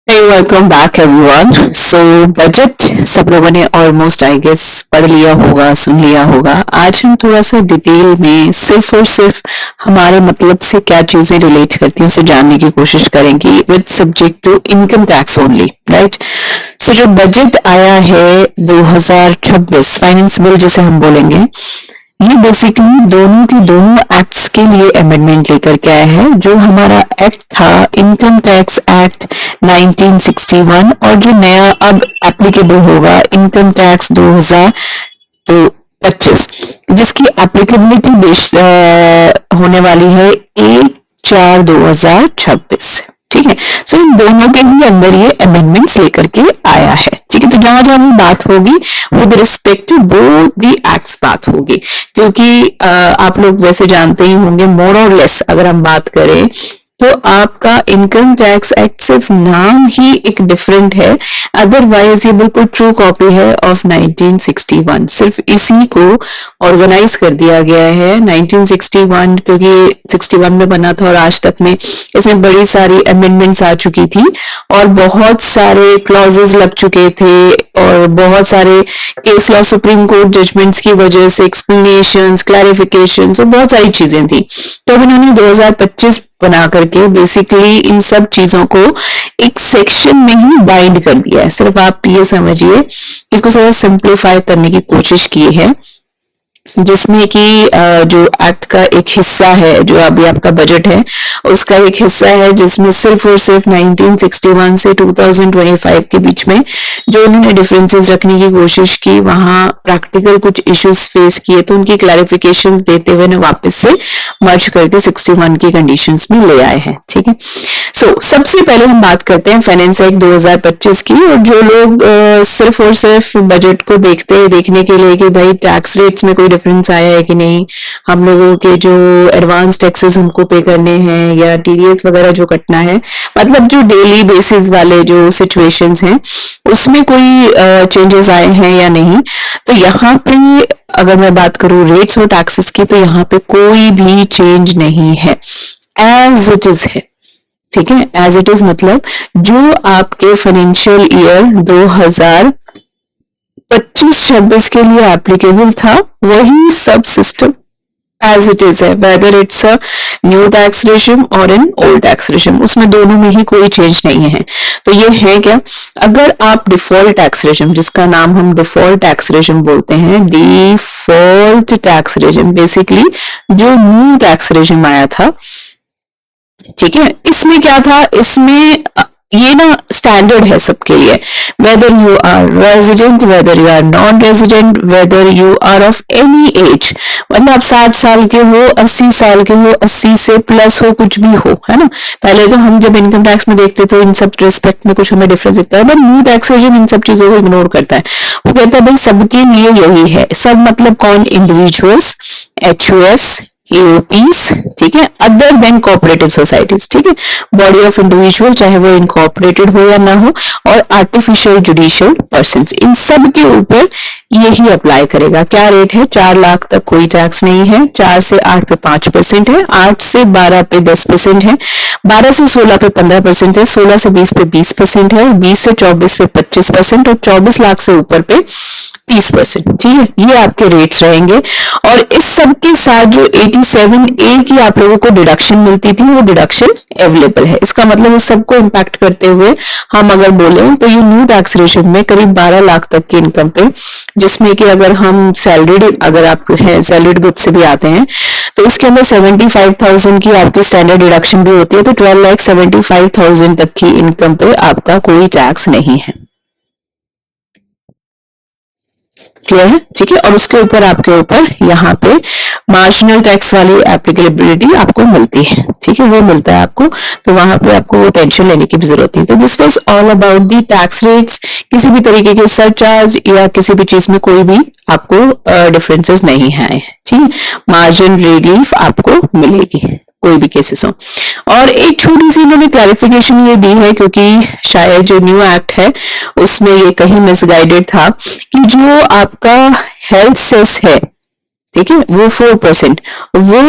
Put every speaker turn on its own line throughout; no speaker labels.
Hey, welcome back everyone. So budget सब लोगों ने ऑलमोस्ट आई गेस पढ़ लिया होगा, सुन लिया होगा। आज हम थोड़ा सा डिटेल में सिर्फ और सिर्फ हमारे मतलब से क्या चीजें रिलेट करती हैं उसे जानने की कोशिश करेंगे with subject to income tax only, right. So जो बजट आया है 2026 फाइनेंस बिल जिसे हम बोलेंगे, ये बेसिकली दोनों के दोनों एक्ट्स के लिए अमेंडमेंट लेकर के आया है। जो हमारा एक्ट था इनकम टैक्स एक्ट 1961 और जो नया अब एप्लीकेबल होगा इनकम टैक्स 2025 जिसकी एप्लीकेबिलिटी होने वाली है 1/4/2026। ठीक है, सो इन दोनों के ही अंदर ये अमेंडमेंट्स लेकर के आया है। ठीक है, तो जहां जहां भी बात होगी with respect to both the acts बात होगी, क्योंकि आप लोग वैसे जानते ही होंगे मोर और लेस अगर हम बात करें तो आपका इनकम टैक्स एक्ट सिर्फ नाम ही एक डिफरेंट है, अदरवाइज ये बिल्कुल ट्रू कॉपी है ऑफ 1961। सिर्फ इसी को ऑर्गेनाइज कर दिया गया है 1961, क्योंकि 61 में बना था और आज तक में इसमें बड़ी सारी अमेंडमेंट्स आ चुकी थी और बहुत सारे क्लॉजेस लग चुके थे और बहुत सारे case law Supreme Court judgments की वजह से एक्सप्लेनेशंस, क्लैरिफिकेशंस और बहुत सारी चीजें थी। तो अब इन्होंने 2025 बना करके बेसिकली इन सब चीजों को एक सेक्शन में ही बाइंड कर दिया है। सिर्फ आप ये समझिए, इसको थोड़ा सिंप्लीफाई करने की कोशिश की है, जिसमें कि जो एक्ट का एक हिस्सा है, जो अभी आपका बजट है उसका एक हिस्सा है जिसमें सिर्फ और सिर्फ 1961 से 2025 के बीच में जो उन्होंने डिफरेंसेस रखने की कोशिश की, वहां प्रैक्टिकल कुछ इश्यूज फेस किए तो उनकी क्लैरिफिकेशंस देते हुए ना वापस से मर्ज करके 61 की कंडीशंस में ले आए हैं। ठीक है, सो सबसे पहले हम बात करते हैं फाइनेंस एक्ट 2025 की। और जो लोग सिर्फ और सिर्फ बजट को देखने के लिए कि भाई टैक्स रेट्स में कोई डिफरेंस आया है कि नहीं, हम लोगों के जो एडवांस टैक्सेस हमको पे करने हैं या टीडीएस वगैरह जो कटना है, मतलब जो डेली बेसिस वाले जो सिचुएशंस हैं उसमें कोई चेंजेस आए हैं या नहीं। तो यहाँ पे अगर मैं बात करूं रेट्स और टैक्सेस की, तो यहाँ पे कोई भी चेंज नहीं है, एज इट इज है। ठीक है, एज इट इज मतलब जो आपके फाइनेंशियल ईयर 2025-26 के लिए एप्लीकेबल था वही सब सिस्टम एज इट इज है, whether it's a new tax regime और इन ओल्ड टैक्स रेजिम, उसमें दोनों में ही कोई चेंज नहीं है। तो ये है क्या, अगर आप डिफॉल्ट टैक्स रेजिम, जिसका नाम हम डिफॉल्ट टैक्स रेजिम बोलते हैं, डिफॉल्ट टैक्स रेजिम बेसिकली जो न्यू टैक्स रेजिम आया था, ठीक है, इसमें क्या था, इसमें ये ना स्टैंडर्ड है सबके लिए, whether you are resident, whether you are non resident, whether you are of any age, मतलब आप 60 साल के हो, 80 साल के हो, 80 से प्लस हो, कुछ भी हो, है ना। पहले तो हम जब इनकम टैक्स में देखते तो इन सब रिस्पेक्ट में कुछ हमें डिफरेंस दिखता है, बट न्यू टैक्स रेजिम इन सब चीजों को इग्नोर करता है। वो कहता है भाई सबके लिए यही है। सब मतलब कौन, इंडिविजुअल्स, एचयूएफ्स, एओपीज, ठीक है, अदर देन कोऑपरेटिव सोसाइटीज, ठीक है, बॉडी ऑफ इंडिविजुअल चाहे वो इनकॉर्पोरेटेड हो या ना हो, और आर्टिफिशियल जुडिशियल पर्संस, इन सब के ऊपर यही अप्लाई करेगा। क्या रेट है, 4 लाख तक कोई टैक्स नहीं है, 4 से 8 पे 5% है, 8 से 12 पे 10% है, 12 से 16 पे 15% है, 16 से 20 पे 20% है, 20 से 24 पे 25% और 24 लाख से ऊपर पे 30%। ठीक है, ये आपके रेट्स रहेंगे। और इस सब के साथ जो 87A की आप लोगों को डिडक्शन मिलती थी वो डिडक्शन अवेलेबल है। इसका मतलब उस सबको इंपैक्ट करते हुए हम अगर बोले तो ये न्यू टैक्स रेजिम में करीब 12 लाख तक की इनकम पे, जिसमें कि अगर हम सैलरीड, अगर आप हैं सैलरीड ग्रुप से भी आते हैं तो इसके अंदर 75,000 की आपकी स्टैंडर्ड डिडक्शन भी होती है, तो 12,75,000 तक की इनकम पे आपका कोई टैक्स नहीं है। क्लियर है, ठीक है। और उसके ऊपर आपके ऊपर यहाँ पे मार्जिनल टैक्स वाली एप्लीकेबिलिटी आपको मिलती है, ठीक है, वो मिलता है आपको, तो वहां पे आपको वो टेंशन लेने की भी जरूरत नहीं। तो this was all about the tax rates. किसी भी तरीके के सरचार्ज या किसी भी चीज में कोई भी आपको डिफरेंसेस नहीं है, ठीक है, मार्जिन रिलीफ आपको मिलेगी कोई भी केसेस हो। और एक छोटी सी इन्होंने क्लैरिफिकेशन ये दी है, क्योंकि शायद जो न्यू एक्ट है उसमें ये कहीं मिसगाइडेड था कि जो आपका हेल्थ सेस है, ठीक है, वो 4%, वो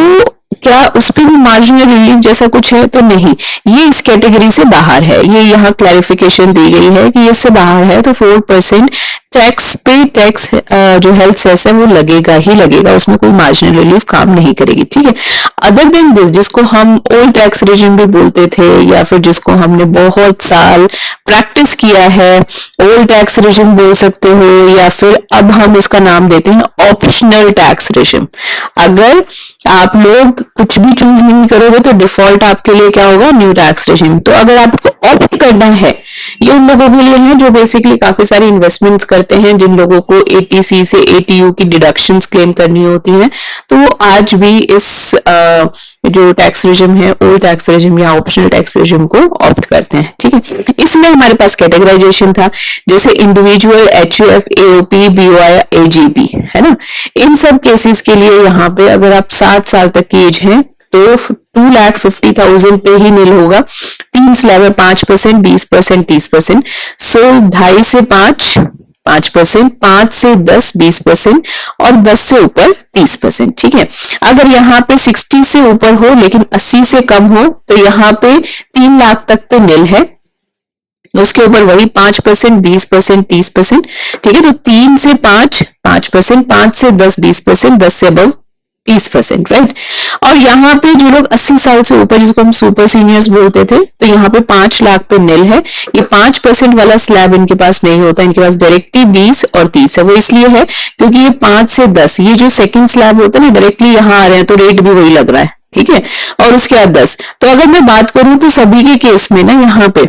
क्या उस पे भी मार्जिनल रिलीफ जैसा कुछ है? तो नहीं, ये इस कैटेगरी से बाहर है। ये यहाँ क्लैरिफिकेशन दी गई है कि इससे बाहर है, तो 4% टैक्स पे टैक्स जो हेल्थ सेस है वो लगेगा ही लगेगा, उसमें कोई मार्जिनल रिलीफ काम नहीं करेगी। ठीक है, अदर देन दिस, जिसको हम ओल्ड टैक्स रेजिम भी बोलते थे, या फिर जिसको हमने बहुत साल प्रैक्टिस किया है, ओल्ड टैक्स रेजिम बोल सकते हो, या फिर अब हम इसका नाम देते हैं ऑप्शनल टैक्स रेजिम। अगर आप लोग कुछ भी चूज नहीं करोगे तो डिफॉल्ट आपके लिए क्या होगा? New tax regime. तो अगर आपको ऑप्ट करना है, ये उन लोगों के लिए है जो बेसिकली काफी सारी इन्वेस्टमेंट्स करते हैं, जिन लोगों को एटीसी से एटीयू की डिडक्शंस क्लेम करनी होती हैं, तो वो आज भी इस जो टैक्स रेजिम है, ओल्ड टैक्स रेजिम या ऑप्शनल टैक्स रेजिम को ऑप्ट करते हैं। ठीक है, इसमें हमारे पास कैटेगराइजेशन था, जैसे individual, HUF, AOP, BOI, AGP, है ना। इन सब केसेस के लिए यहाँ पे अगर आप 60 साल तक की एज है तो 2,50,000 पे ही नील होगा। 3 स्लैब है, 5%, 20%, 30%। सो 2.5 से 5 5%, 5 से 10 20%, और 10 से ऊपर 30%। ठीक है, अगर यहाँ पे 60 से ऊपर हो लेकिन 80 से कम हो तो यहाँ पे 3 लाख तक पे नील है, उसके ऊपर वही 5%, 20%, 30%। ठीक है, तो 3 से 5 5%, 5 से 10 20%, 10 से अबव 30%, राइट। और यहाँ पे जो लोग 80 साल से ऊपर, जिसको हम सुपर सीनियर्स बोलते थे, तो यहाँ पे 5 लाख पे नील है। ये 5% वाला स्लैब इनके पास नहीं होता, इनके पास डायरेक्टली 20 और 30 है। वो इसलिए है क्योंकि ये 5 से 10, ये जो सेकंड स्लैब होता है ना, डायरेक्टली यहाँ आ रहे हैं तो रेट भी वही लग रहा है। ठीक है, और उसके बाद 10। तो अगर मैं बात करूं तो सभी के केस में ना यहाँ पे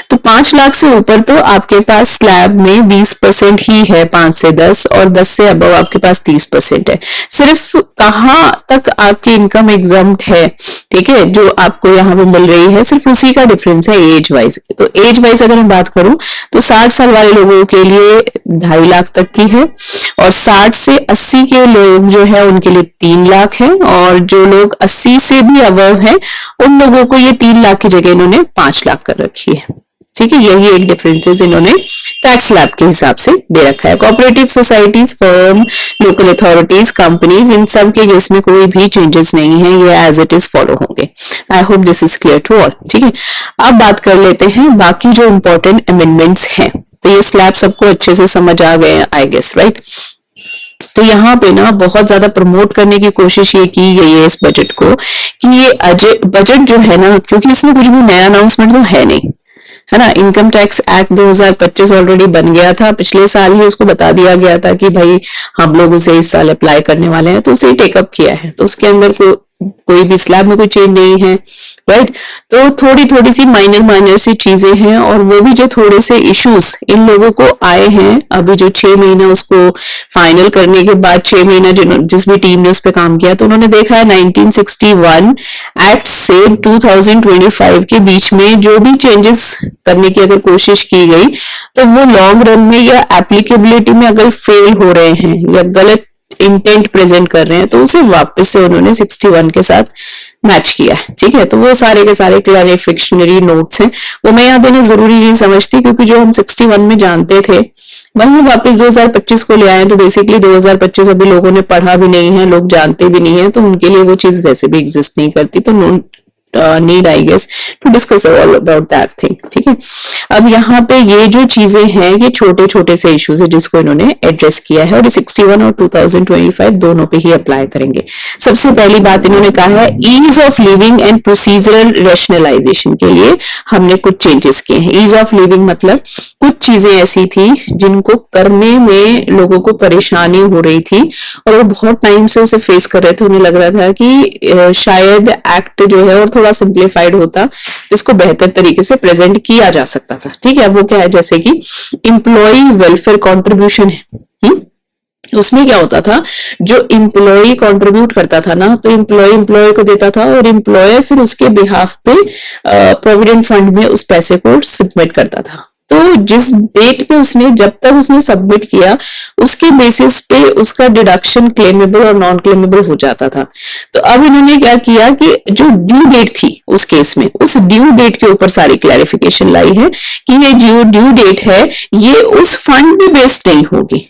तो 5 लाख से ऊपर तो आपके पास स्लैब में 20% ही है, 5 से 10, और 10 से अबव आपके पास 30% है। सिर्फ कहां तक आपकी इनकम एग्जम्प्ट है, ठीक है, जो आपको यहाँ पे मिल रही है, सिर्फ उसी का डिफरेंस है एज वाइज। तो एज वाइज अगर मैं बात करूं तो 60 साल वाले लोगों के लिए 2.5 लाख तक की है, और 60 से 80 के लोग जो है उनके लिए 3 लाख है, और जो लोग 80 से भी अबव है उन लोगों को ये 3 लाख की जगह इन्होंने 5 लाख कर रखी है। ठीक है, यही एक डिफरेंसेस इन्होंने टैक्स स्लैब के हिसाब से दे रखा है। Cooperative societies, firm, local authorities, companies, इन सब के केस में कोई भी चेंजेस नहीं है, ये एज इट इज फॉलो होंगे। I hope this is clear to all. ठीक है, अब बात कर लेते हैं बाकी जो इंपॉर्टेंट अमेंडमेंट्स हैं। तो ये स्लैब सबको अच्छे से समझ आ गए हैं, आई गेस, राइट। तो यहाँ पे ना बहुत ज्यादा प्रमोट करने की कोशिश ये की गई है इस बजट को, कि ये बजट जो है ना, क्योंकि इसमें कुछ भी नया अनाउंसमेंट तो है नहीं, है ना। इनकम टैक्स एक्ट 2025 ऑलरेडी बन गया था, पिछले साल ही उसको बता दिया गया था कि भाई हम लोग उसे इस साल अप्लाई करने वाले हैं, तो उसे टेकअप किया है। तो उसके अंदर कोई भी स्लैब में कोई चेंज नहीं है, राइट। तो थोड़ी सी माइनर सी चीजें हैं, और वो भी जो थोड़े से इश्यूज इन लोगों को आए हैं अभी जो 6 महीना उसको फाइनल करने के बाद, 6 महीना जिस भी टीम ने उस पर काम किया, तो उन्होंने देखा है 1961 एक्ट से 2025 के बीच में जो भी चेंजेस करने की अगर कोशिश की गई तो वो लॉन्ग रन में या एप्लीकेबिलिटी में अगर फेल हो रहे हैं या गलत इंटेंट प्रेजेंट कर रहे हैं, तो उसे वापस से उन्होंने 61 के साथ मैच किया है। ठीक है, तो वो सारे के सारे क्लैरिफिकेशनरी नोट्स हैं, वो मैं यहाँ देना जरूरी नहीं समझती, क्योंकि जो हम 61 में जानते थे वही वापस 2025 को ले आए। तो बेसिकली 2025 अभी लोगों ने पढ़ा भी नहीं है, लोग जानते भी नहीं है, तो उनके लिए वो चीज वैसे भी एग्जिस्ट नहीं करती। तो need I guess to discuss all about that thing. ठीक है, अब यहाँ पे ये जो चीजें हैं ये छोटे छोटे से इश्यूज है जिसको इन्होंने एड्रेस किया है, और 61 और 2025 दोनों पे ही अप्लाई करेंगे। सबसे पहली बात इन्होंने कहा है ease of living and procedural rationalisation के लिए हमने कुछ चेंजेस किए हैं। ईज ऑफ लिविंग मतलब कुछ चीजें ऐसी थी जिनको करने में लोगों को परेशानी हो रही थी, और वो बहुत टाइम से उसे फेस कर रहे थे। उन्हें लग रहा था कि शायद एक्ट जो है और थोड़ा सिंप्लीफाइड होता, जिसको बेहतर तरीके से प्रेजेंट किया जा सकता था। ठीक है, अब वो क्या है, जैसे कि एम्प्लॉय वेलफेयर कॉन्ट्रीब्यूशन है, उसमें क्या होता था, जो एम्प्लॉय कंट्रीब्यूट करता था ना, तो एम्प्लॉय को देता था, और एम्प्लॉयर फिर उसके बिहाफ पे प्रोविडेंट फंड में उस पैसे को सबमिट करता था। तो जिस डेट पे उसने, जब तक उसने सबमिट किया, उसके बेसिस पे उसका डिडक्शन क्लेमेबल और नॉन क्लेमेबल हो जाता था। तो अब इन्होंने क्या किया कि जो ड्यू डेट थी उस केस में, उस ड्यू डेट के ऊपर सारी क्लैरिफिकेशन लाई है कि ये जो ड्यू डेट है ये उस फंड पे बेस्ड नहीं होगी।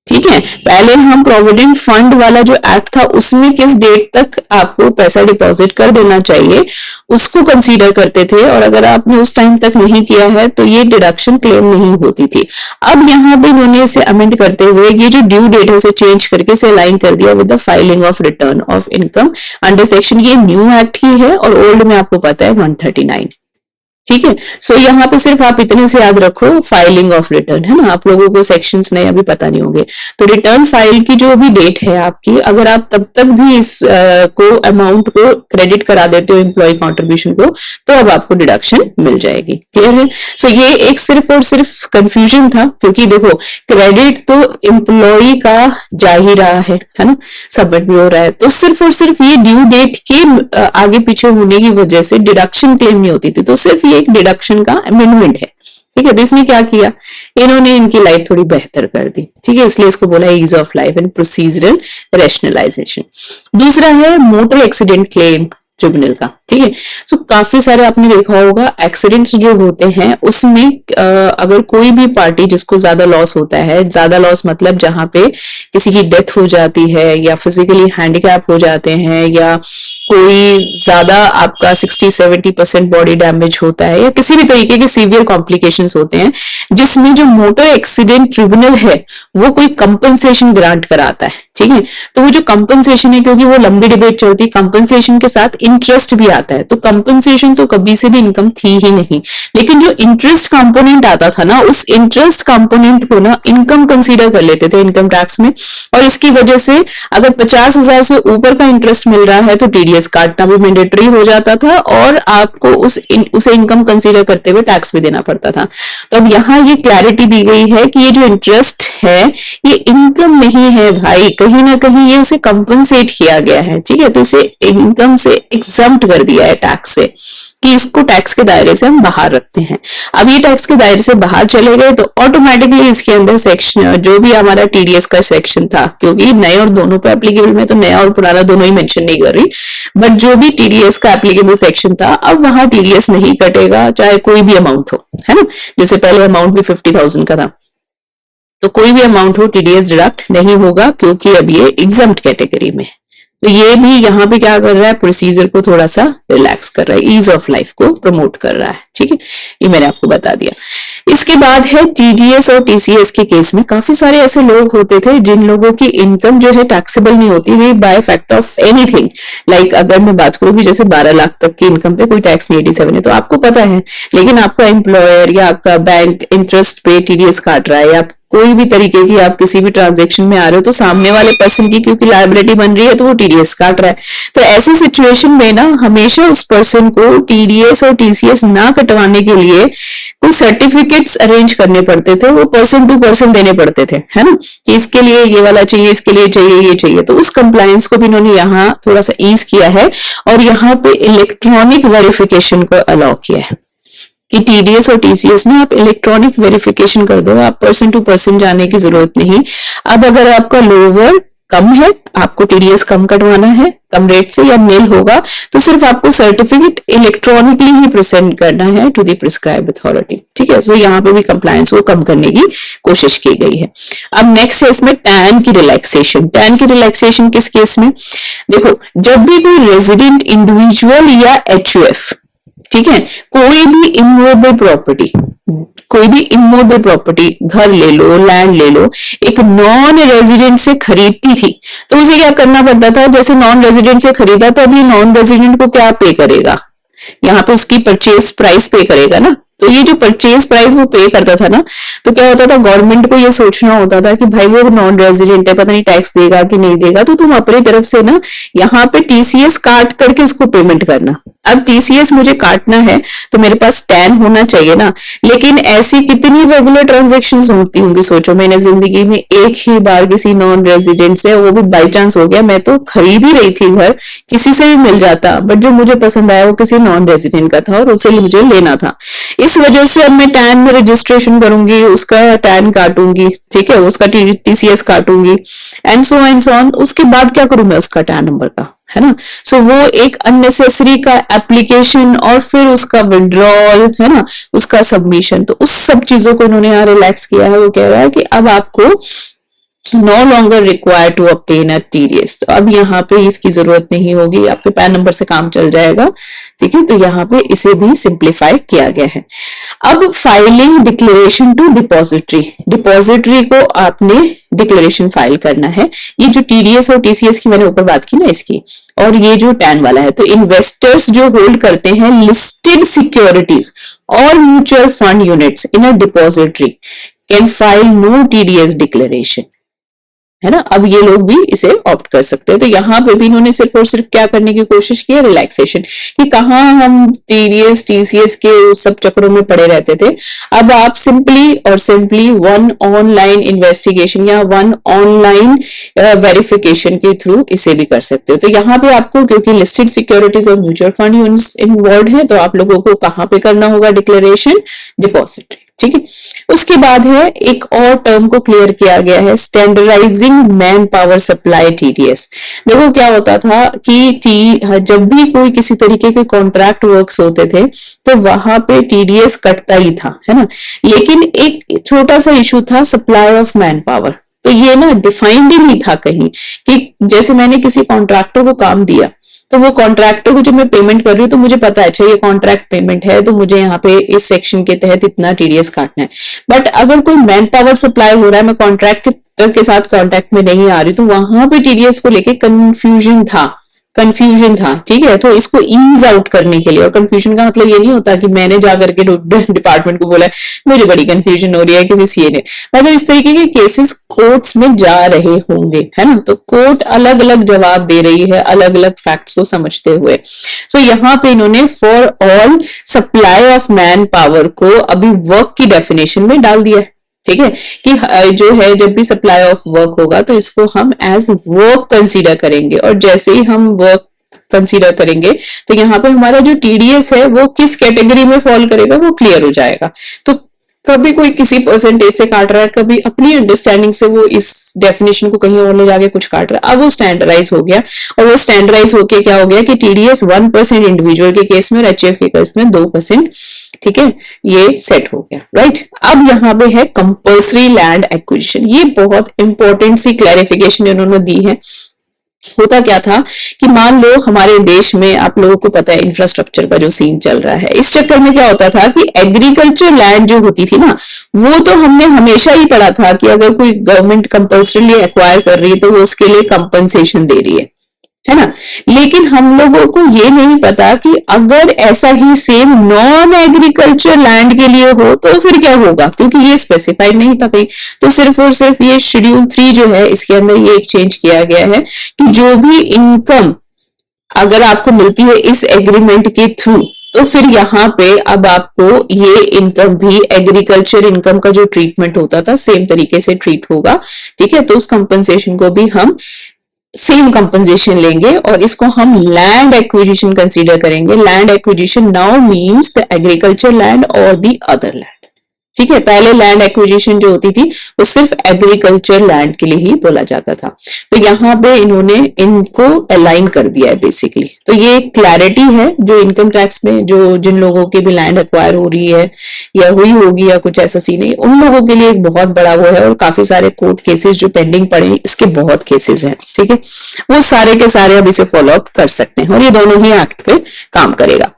ठीक है। पहले हम प्रोविडेंट फंड वाला जो एक्ट था उसमें किस डेट तक आपको पैसा डिपॉजिट कर देना चाहिए उसको कंसीडर करते थे, और अगर आपने उस टाइम तक नहीं किया है तो ये डिडक्शन क्लेम नहीं होती थी। अब यहाँ पे इन्होंने इसे अमेंड करते हुए ये जो ड्यू डेट है उसे चेंज करके इसे अलाइन कर दिया with the filing of return of income under section, ये न्यू एक्ट ही है और ओल्ड में आपको पता है 139। ठीक है। सो यहाँ पे सिर्फ आप इतने से याद रखो फाइलिंग ऑफ रिटर्न, है ना, आप लोगों को सेक्शंस नहीं अभी पता नहीं होंगे। तो रिटर्न फाइल की जो भी डेट है आपकी, अगर आप तब तक भी इस को अमाउंट को क्रेडिट करा देते हो एम्प्लॉय कंट्रीब्यूशन को, तो अब आपको डिडक्शन मिल जाएगी। क्लियर है। सो ये एक सिर्फ और सिर्फ कंफ्यूजन था, क्योंकि देखो क्रेडिट तो एम्प्लॉय का जा ही रहा है ना, सबमिट भी हो रहा है, तो सिर्फ और सिर्फ ये ड्यू डेट के आगे पीछे होने की वजह से डिडक्शन क्लेम नहीं होती थी। तो सिर्फ एक डिडक्शन का अमेंडमेंट है। ठीक है। तो इसने क्या किया, इन्होंने इनकी लाइफ थोड़ी बेहतर कर दी। ठीक है, इसलिए इसको बोला ease of life and procedural rationalisation. दूसरा है मोटर एक्सीडेंट क्लेम ट्रिब्यूनल का। ठीक है। सो काफी सारे आपने देखा होगा एक्सीडेंट्स जो होते हैं उसमें अगर कोई भी पार्टी जिसको ज्यादा लॉस होता है, ज्यादा लॉस मतलब जहां पे किसी की डेथ हो जाती है या फिजिकली हैंडीकैप हो जाते हैं या कोई ज्यादा आपका 60-70% बॉडी डैमेज होता है या किसी भी तरीके के सीवियर कॉम्प्लिकेशंस होते हैं, जिसमें जो मोटर एक्सीडेंट ट्रिब्यूनल है वो कोई कंपनसेशन ग्रांट कराता है। ठीक है। तो वो जो कंपनसेशन है, क्योंकि वो लंबी डिबेट चलती है, कंपनसेशन के साथ इंटरेस्ट भी आता है। तो कंपनसेशन तो कभी से भी इनकम थी ही नहीं, लेकिन जो इंटरेस्ट कंपोनेंट आता था ना, उस इंटरेस्ट कंपोनेंट को ना इनकम कंसीडर कर लेते थे इनकम टैक्स में, और इसकी वजह से अगर 50,000 से ऊपर का इंटरेस्ट मिल रहा है तो टीडीएस काटना भी मैंडेटरी हो जाता था और आपको उसे इनकम कंसीडर करते हुए टैक्स भी देना पड़ता था। तो अब यहाँ ये क्लैरिटी दी गई है कि ये जो इंटरेस्ट है ये इनकम नहीं है भाई, कहीं ना कहीं ये उसे कंपनसेट किया गया है। ठीक है। तो इसे इनकम से एग्जम्प्ट कर दिया है टैक्स से, कि इसको टैक्स के दायरे से हम बाहर रखते हैं। अब ये टैक्स के दायरे से बाहर चले गए तो ऑटोमेटिकली इसके अंदर सेक्शन जो भी हमारा टीडीएस का सेक्शन था, क्योंकि नए और दोनों पे एप्लीकेबल, में तो नया और पुराना दोनों ही मेंशन नहीं कर रही, बट जो भी टीडीएस का एप्लीकेबल सेक्शन था अब वहां टीडीएस नहीं कटेगा, चाहे कोई भी अमाउंट हो, है ना। जैसे पहले अमाउंट भी 50,000 का था, तो कोई भी अमाउंट हो टीडीएस डिडक्ट नहीं होगा, क्योंकि अब ये एग्जम्प्ट कैटेगरी में है। तो ये भी यहाँ पे क्या कर रहा है, प्रोसीजर को थोड़ा सा रिलैक्स कर रहा है, ईज ऑफ लाइफ को प्रमोट कर रहा है। ठीक है, ये मैंने आपको बता दिया। इसके बाद है टीडीएस और टीसीएस के केस में काफी सारे ऐसे लोग होते थे जिन लोगों की इनकम जो है टैक्सेबल नहीं होती थी bye fact of anything. Like अगर मैं बात करूं कि जैसे 12 लाख तक की इनकम पे कोई टैक्स नहीं, 87 है तो आपको पता है, लेकिन आपका एम्प्लॉयर या आपका बैंक इंटरेस्ट पे टीडीएस काट रहा है, या कोई भी तरीके की आप किसी भी ट्रांजेक्शन में आ रहे हो तो सामने वाले पर्सन की क्योंकि लायबिलिटी बन रही है तो वो टीडीएस काट रहा है। तो ऐसी सिचुएशन में ना हमेशा उस पर्सन को टीडीएस और टीसीएस ना कटवाने के लिए कुछ सर्टिफिकेट्स अरेंज करने पड़ते थे, वो पर्सन टू पर्सन देने पड़ते थे, है ना, कि इसके लिए ये वाला चाहिए, इसके लिए चाहिए, ये चाहिए। तो उस कंप्लायंस को भी इन्होंने यहाँ थोड़ा सा ईज किया है और यहाँ पे इलेक्ट्रॉनिक वेरिफिकेशन को अलाउ किया है कि टीडीएस और टीसीएस में आप इलेक्ट्रॉनिक वेरिफिकेशन कर दो, आप पर्सन टू पर्सन जाने की जरूरत नहीं। अब अगर आपका लोअर कम है, आपको टीडीएस कम कटवाना है, कम रेट से या मेल होगा, तो सिर्फ आपको सर्टिफिकेट इलेक्ट्रॉनिकली ही प्रेजेंट करना है टू द प्रिस्क्राइब अथॉरिटी। ठीक है। सो यहाँ पे भी कंप्लायंस को कम करने की कोशिश की गई है। अब नेक्स्ट है इसमें टैन की रिलैक्सेशन। टैन की रिलैक्सेशन किस केस में, देखो जब भी कोई रेजिडेंट इंडिविजुअल या एचयूएफ, ठीक है, कोई भी इमूवेबल प्रॉपर्टी घर ले लो, लैंड ले लो, एक नॉन रेजिडेंट से खरीदती थी तो उसे क्या करना पड़ता था, जैसे नॉन रेजिडेंट से खरीदा तो अभी नॉन रेजिडेंट को क्या पे करेगा, यहाँ पे उसकी परचेज प्राइस पे करेगा ना। तो ये जो परचेज प्राइस वो पे करता था ना, तो क्या होता था, गवर्नमेंट को ये सोचना होता था कि भाई वो नॉन रेजिडेंट है, पता नहीं टैक्स देगा कि नहीं देगा, तो तुम अपनी तरफ से ना यहाँ पे टीसीएस काट करके उसको पेमेंट करना। अब टीसीएस मुझे काटना है तो मेरे पास टैन होना चाहिए ना, लेकिन ऐसी कितनी रेगुलर ट्रांजेक्शन्स होती होंगी, सोचो मैंने जिंदगी में एक ही बार किसी नॉन रेजिडेंट से, वो भी बाई चांस हो गया, मैं तो खरीद ही रही थी घर, किसी से भी मिल जाता, बट जो मुझे पसंद आया वो किसी नॉन रेजिडेंट का था और उसे मुझे लेना था। इस वजह से अब मैं टैन में रजिस्ट्रेशन करूंगी, उसका टैन काटूंगी, ठीक है, उसका टीसीएस काटूंगी एंड सो ऑन। उसके बाद क्या करूं मैं उसका टैन नंबर का, है ना। सो वो एक अननेसेसरी का एप्लीकेशन और फिर उसका विड्रॉल, है ना, उसका सबमिशन, तो उस सब चीजों को इन्होंने यहाँ रिलैक्स किया है। वो कह रहा है कि अब आपको no longer require to obtain a TDS. तो अब यहाँ पे इसकी जरूरत नहीं होगी, आपके पैन नंबर से काम चल जाएगा। ठीक है, तो यहाँ पे इसे भी सिंप्लीफाई किया गया है। अब filing declaration to depository, depository को आपने डिक्लेरेशन फाइल करना है। ये जो टीडीएस और टीसीएस की मैंने ऊपर बात की ना इसकी, और ये जो टैन वाला है, तो इन्वेस्टर्स जो होल्ड करते हैं लिस्टेड सिक्योरिटीज और mutual fund units in a depository can file no TDS declaration, है ना। अब ये लोग भी इसे ऑप्ट कर सकते हैं। तो यहाँ पे भी इन्होंने सिर्फ और सिर्फ क्या करने की कोशिश की है, रिलैक्सेशन, कि कहाँ हम टीडीएस टीसीएस के सब चक्रों में पड़े रहते थे। अब आप सिंपली और सिंपली वन ऑनलाइन इन्वेस्टिगेशन या वन ऑनलाइन वेरिफिकेशन के थ्रू इसे भी कर सकते हो। तो यहाँ पे आपको, क्योंकि लिस्टेड सिक्योरिटीज और म्यूचुअल फंड यूनिट्स इन्वॉल्व है, तो आप लोगों को कहाँ पे करना होगा डिक्लेरेशन, डिपॉजिटरी। ठीक है, उसके बाद है एक और टर्म को क्लियर किया गया है, standardising man power supply TDS. देखो क्या होता था कि जब भी कोई किसी तरीके के कॉन्ट्रैक्ट वर्क्स होते थे तो वहां पे टीडीएस कटता ही था, है ना। लेकिन एक छोटा सा इशू था सप्लाई ऑफ मैन पावर, तो ये ना डिफाइंड ही नहीं था कहीं कि जैसे मैंने किसी कॉन्ट्रैक्टर को काम दिया तो वो कॉन्ट्रैक्टर को जब मैं पेमेंट कर रही हूँ तो मुझे पता है अच्छा ये कॉन्ट्रैक्ट पेमेंट है तो मुझे यहाँ पे इस सेक्शन के तहत इतना टीडीएस काटना है। बट अगर कोई मैन पावर सप्लाई हो रहा है, मैं कॉन्ट्रैक्टर के साथ कॉन्टैक्ट में नहीं आ रही, तो वहां पे टीडीएस को लेके कंफ्यूजन था। ठीक है, तो इसको ईज आउट करने के लिए, और कंफ्यूजन का मतलब ये नहीं होता कि मैंने जाकर के डिपार्टमेंट को बोला मुझे बड़ी कंफ्यूजन हो रही है किसी सीए ने, मतलब इस तरीके के केसेस कोर्ट्स में जा रहे होंगे, है ना। तो कोर्ट अलग अलग जवाब दे रही है अलग अलग फैक्ट्स को समझते हुए। सो यहाँ पे इन्होंने for all supply of man power को अभी वर्क की डेफिनेशन में डाल दिया है। ठीक है, कि जो है जब भी सप्लाई ऑफ वर्क होगा तो इसको हम एज वर्क कंसीडर करेंगे, और जैसे ही हम वर्क कंसीडर करेंगे तो यहाँ पे हमारा जो टीडीएस है वो किस कैटेगरी में फॉल करेगा वो क्लियर हो जाएगा। तो कभी कोई किसी परसेंटेज से काट रहा है, कभी अपनी अंडरस्टैंडिंग से वो इस डेफिनेशन को कहीं और ले जाके कुछ काट रहा है, अब वो स्टैंडर्डाइज हो गया, और वो स्टैंडर्डाइज होके क्या हो गया कि टीडीएस 1% इंडिविजुअल के केस में और एचएफ के केस में 2%। ठीक है, ये सेट हो गया, राइट। अब यहाँ पे है कंपल्सरी लैंड एक्विजिशन, ये बहुत इंपॉर्टेंट सी क्लैरिफिकेशन इन्होंने दी है। होता क्या था कि मान लो हमारे देश में, आप लोगों को पता है इंफ्रास्ट्रक्चर का जो सीन चल रहा है, इस चक्कर में क्या होता था कि एग्रीकल्चर लैंड जो होती थी ना, वो तो हमने हमेशा ही पढ़ा था कि अगर कोई गवर्नमेंट कंपल्सरीली एक्वायर कर रही है तो वो उसके लिए कंपनसेशन दे रही है ना। लेकिन हम लोगों को ये नहीं पता कि अगर ऐसा ही सेम नॉन एग्रीकल्चर लैंड के लिए हो तो फिर क्या होगा, क्योंकि ये स्पेसिफाइड नहीं था कहीं। तो सिर्फ और सिर्फ ये शेड्यूल 3 जो है इसके अंदर ये एक चेंज किया गया है कि जो भी इनकम अगर आपको मिलती है इस एग्रीमेंट के थ्रू, तो फिर यहाँ पे अब आपको ये इनकम भी एग्रीकल्चर इनकम का जो ट्रीटमेंट होता था सेम तरीके से ट्रीट होगा। ठीक है, तो उस कंपनसेशन को भी हम सेम कंपनसेशन लेंगे और इसको हम लैंड एक्विजिशन कंसीडर करेंगे। Land acquisition now means the agriculture land और द अदर लैंड। ठीक है, पहले लैंड एक्विजिशन जो होती थी वो सिर्फ एग्रीकल्चर लैंड के लिए ही बोला जाता था। तो यहाँ पे इन्होंने इनको अलाइन कर दिया है बेसिकली। तो ये क्लैरिटी है जो इनकम टैक्स में जो जिन लोगों की भी लैंड एक्वायर हो रही है या हुई होगी या कुछ ऐसा सीन नहीं, उन लोगों के लिए एक बहुत बड़ा वो है। और काफी सारे कोर्ट केसेस जो पेंडिंग पड़े हैं, इसके बहुत केसेस हैं। ठीक है, वो सारे के सारे अब इसे फॉलो अप कर सकते हैं और ये दोनों ही एक्ट पे काम करेगा।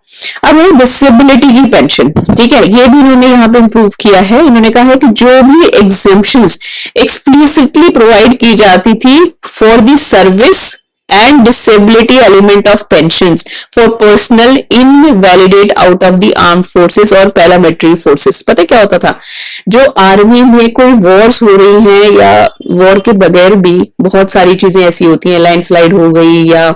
अब है डिसेबिलिटी की पेंशन। ठीक है, ये भी इन्होंने यहाँ पे इंप्रूव किया है। इन्होंने कहा है कि जो भी एग्जेम्पशंस एक्सप्लिसिटली प्रोवाइड की जाती थी for the service and disability element of pensions for personnel invalidate out of the armed forces और paramilitary forces। पता क्या होता था, जो आर्मी में कोई वॉर्स हो रही हैं या वॉर के बगैर भी बहुत सारी चीजें ऐसी होती हैं, लैंडस्लाइड हो गई या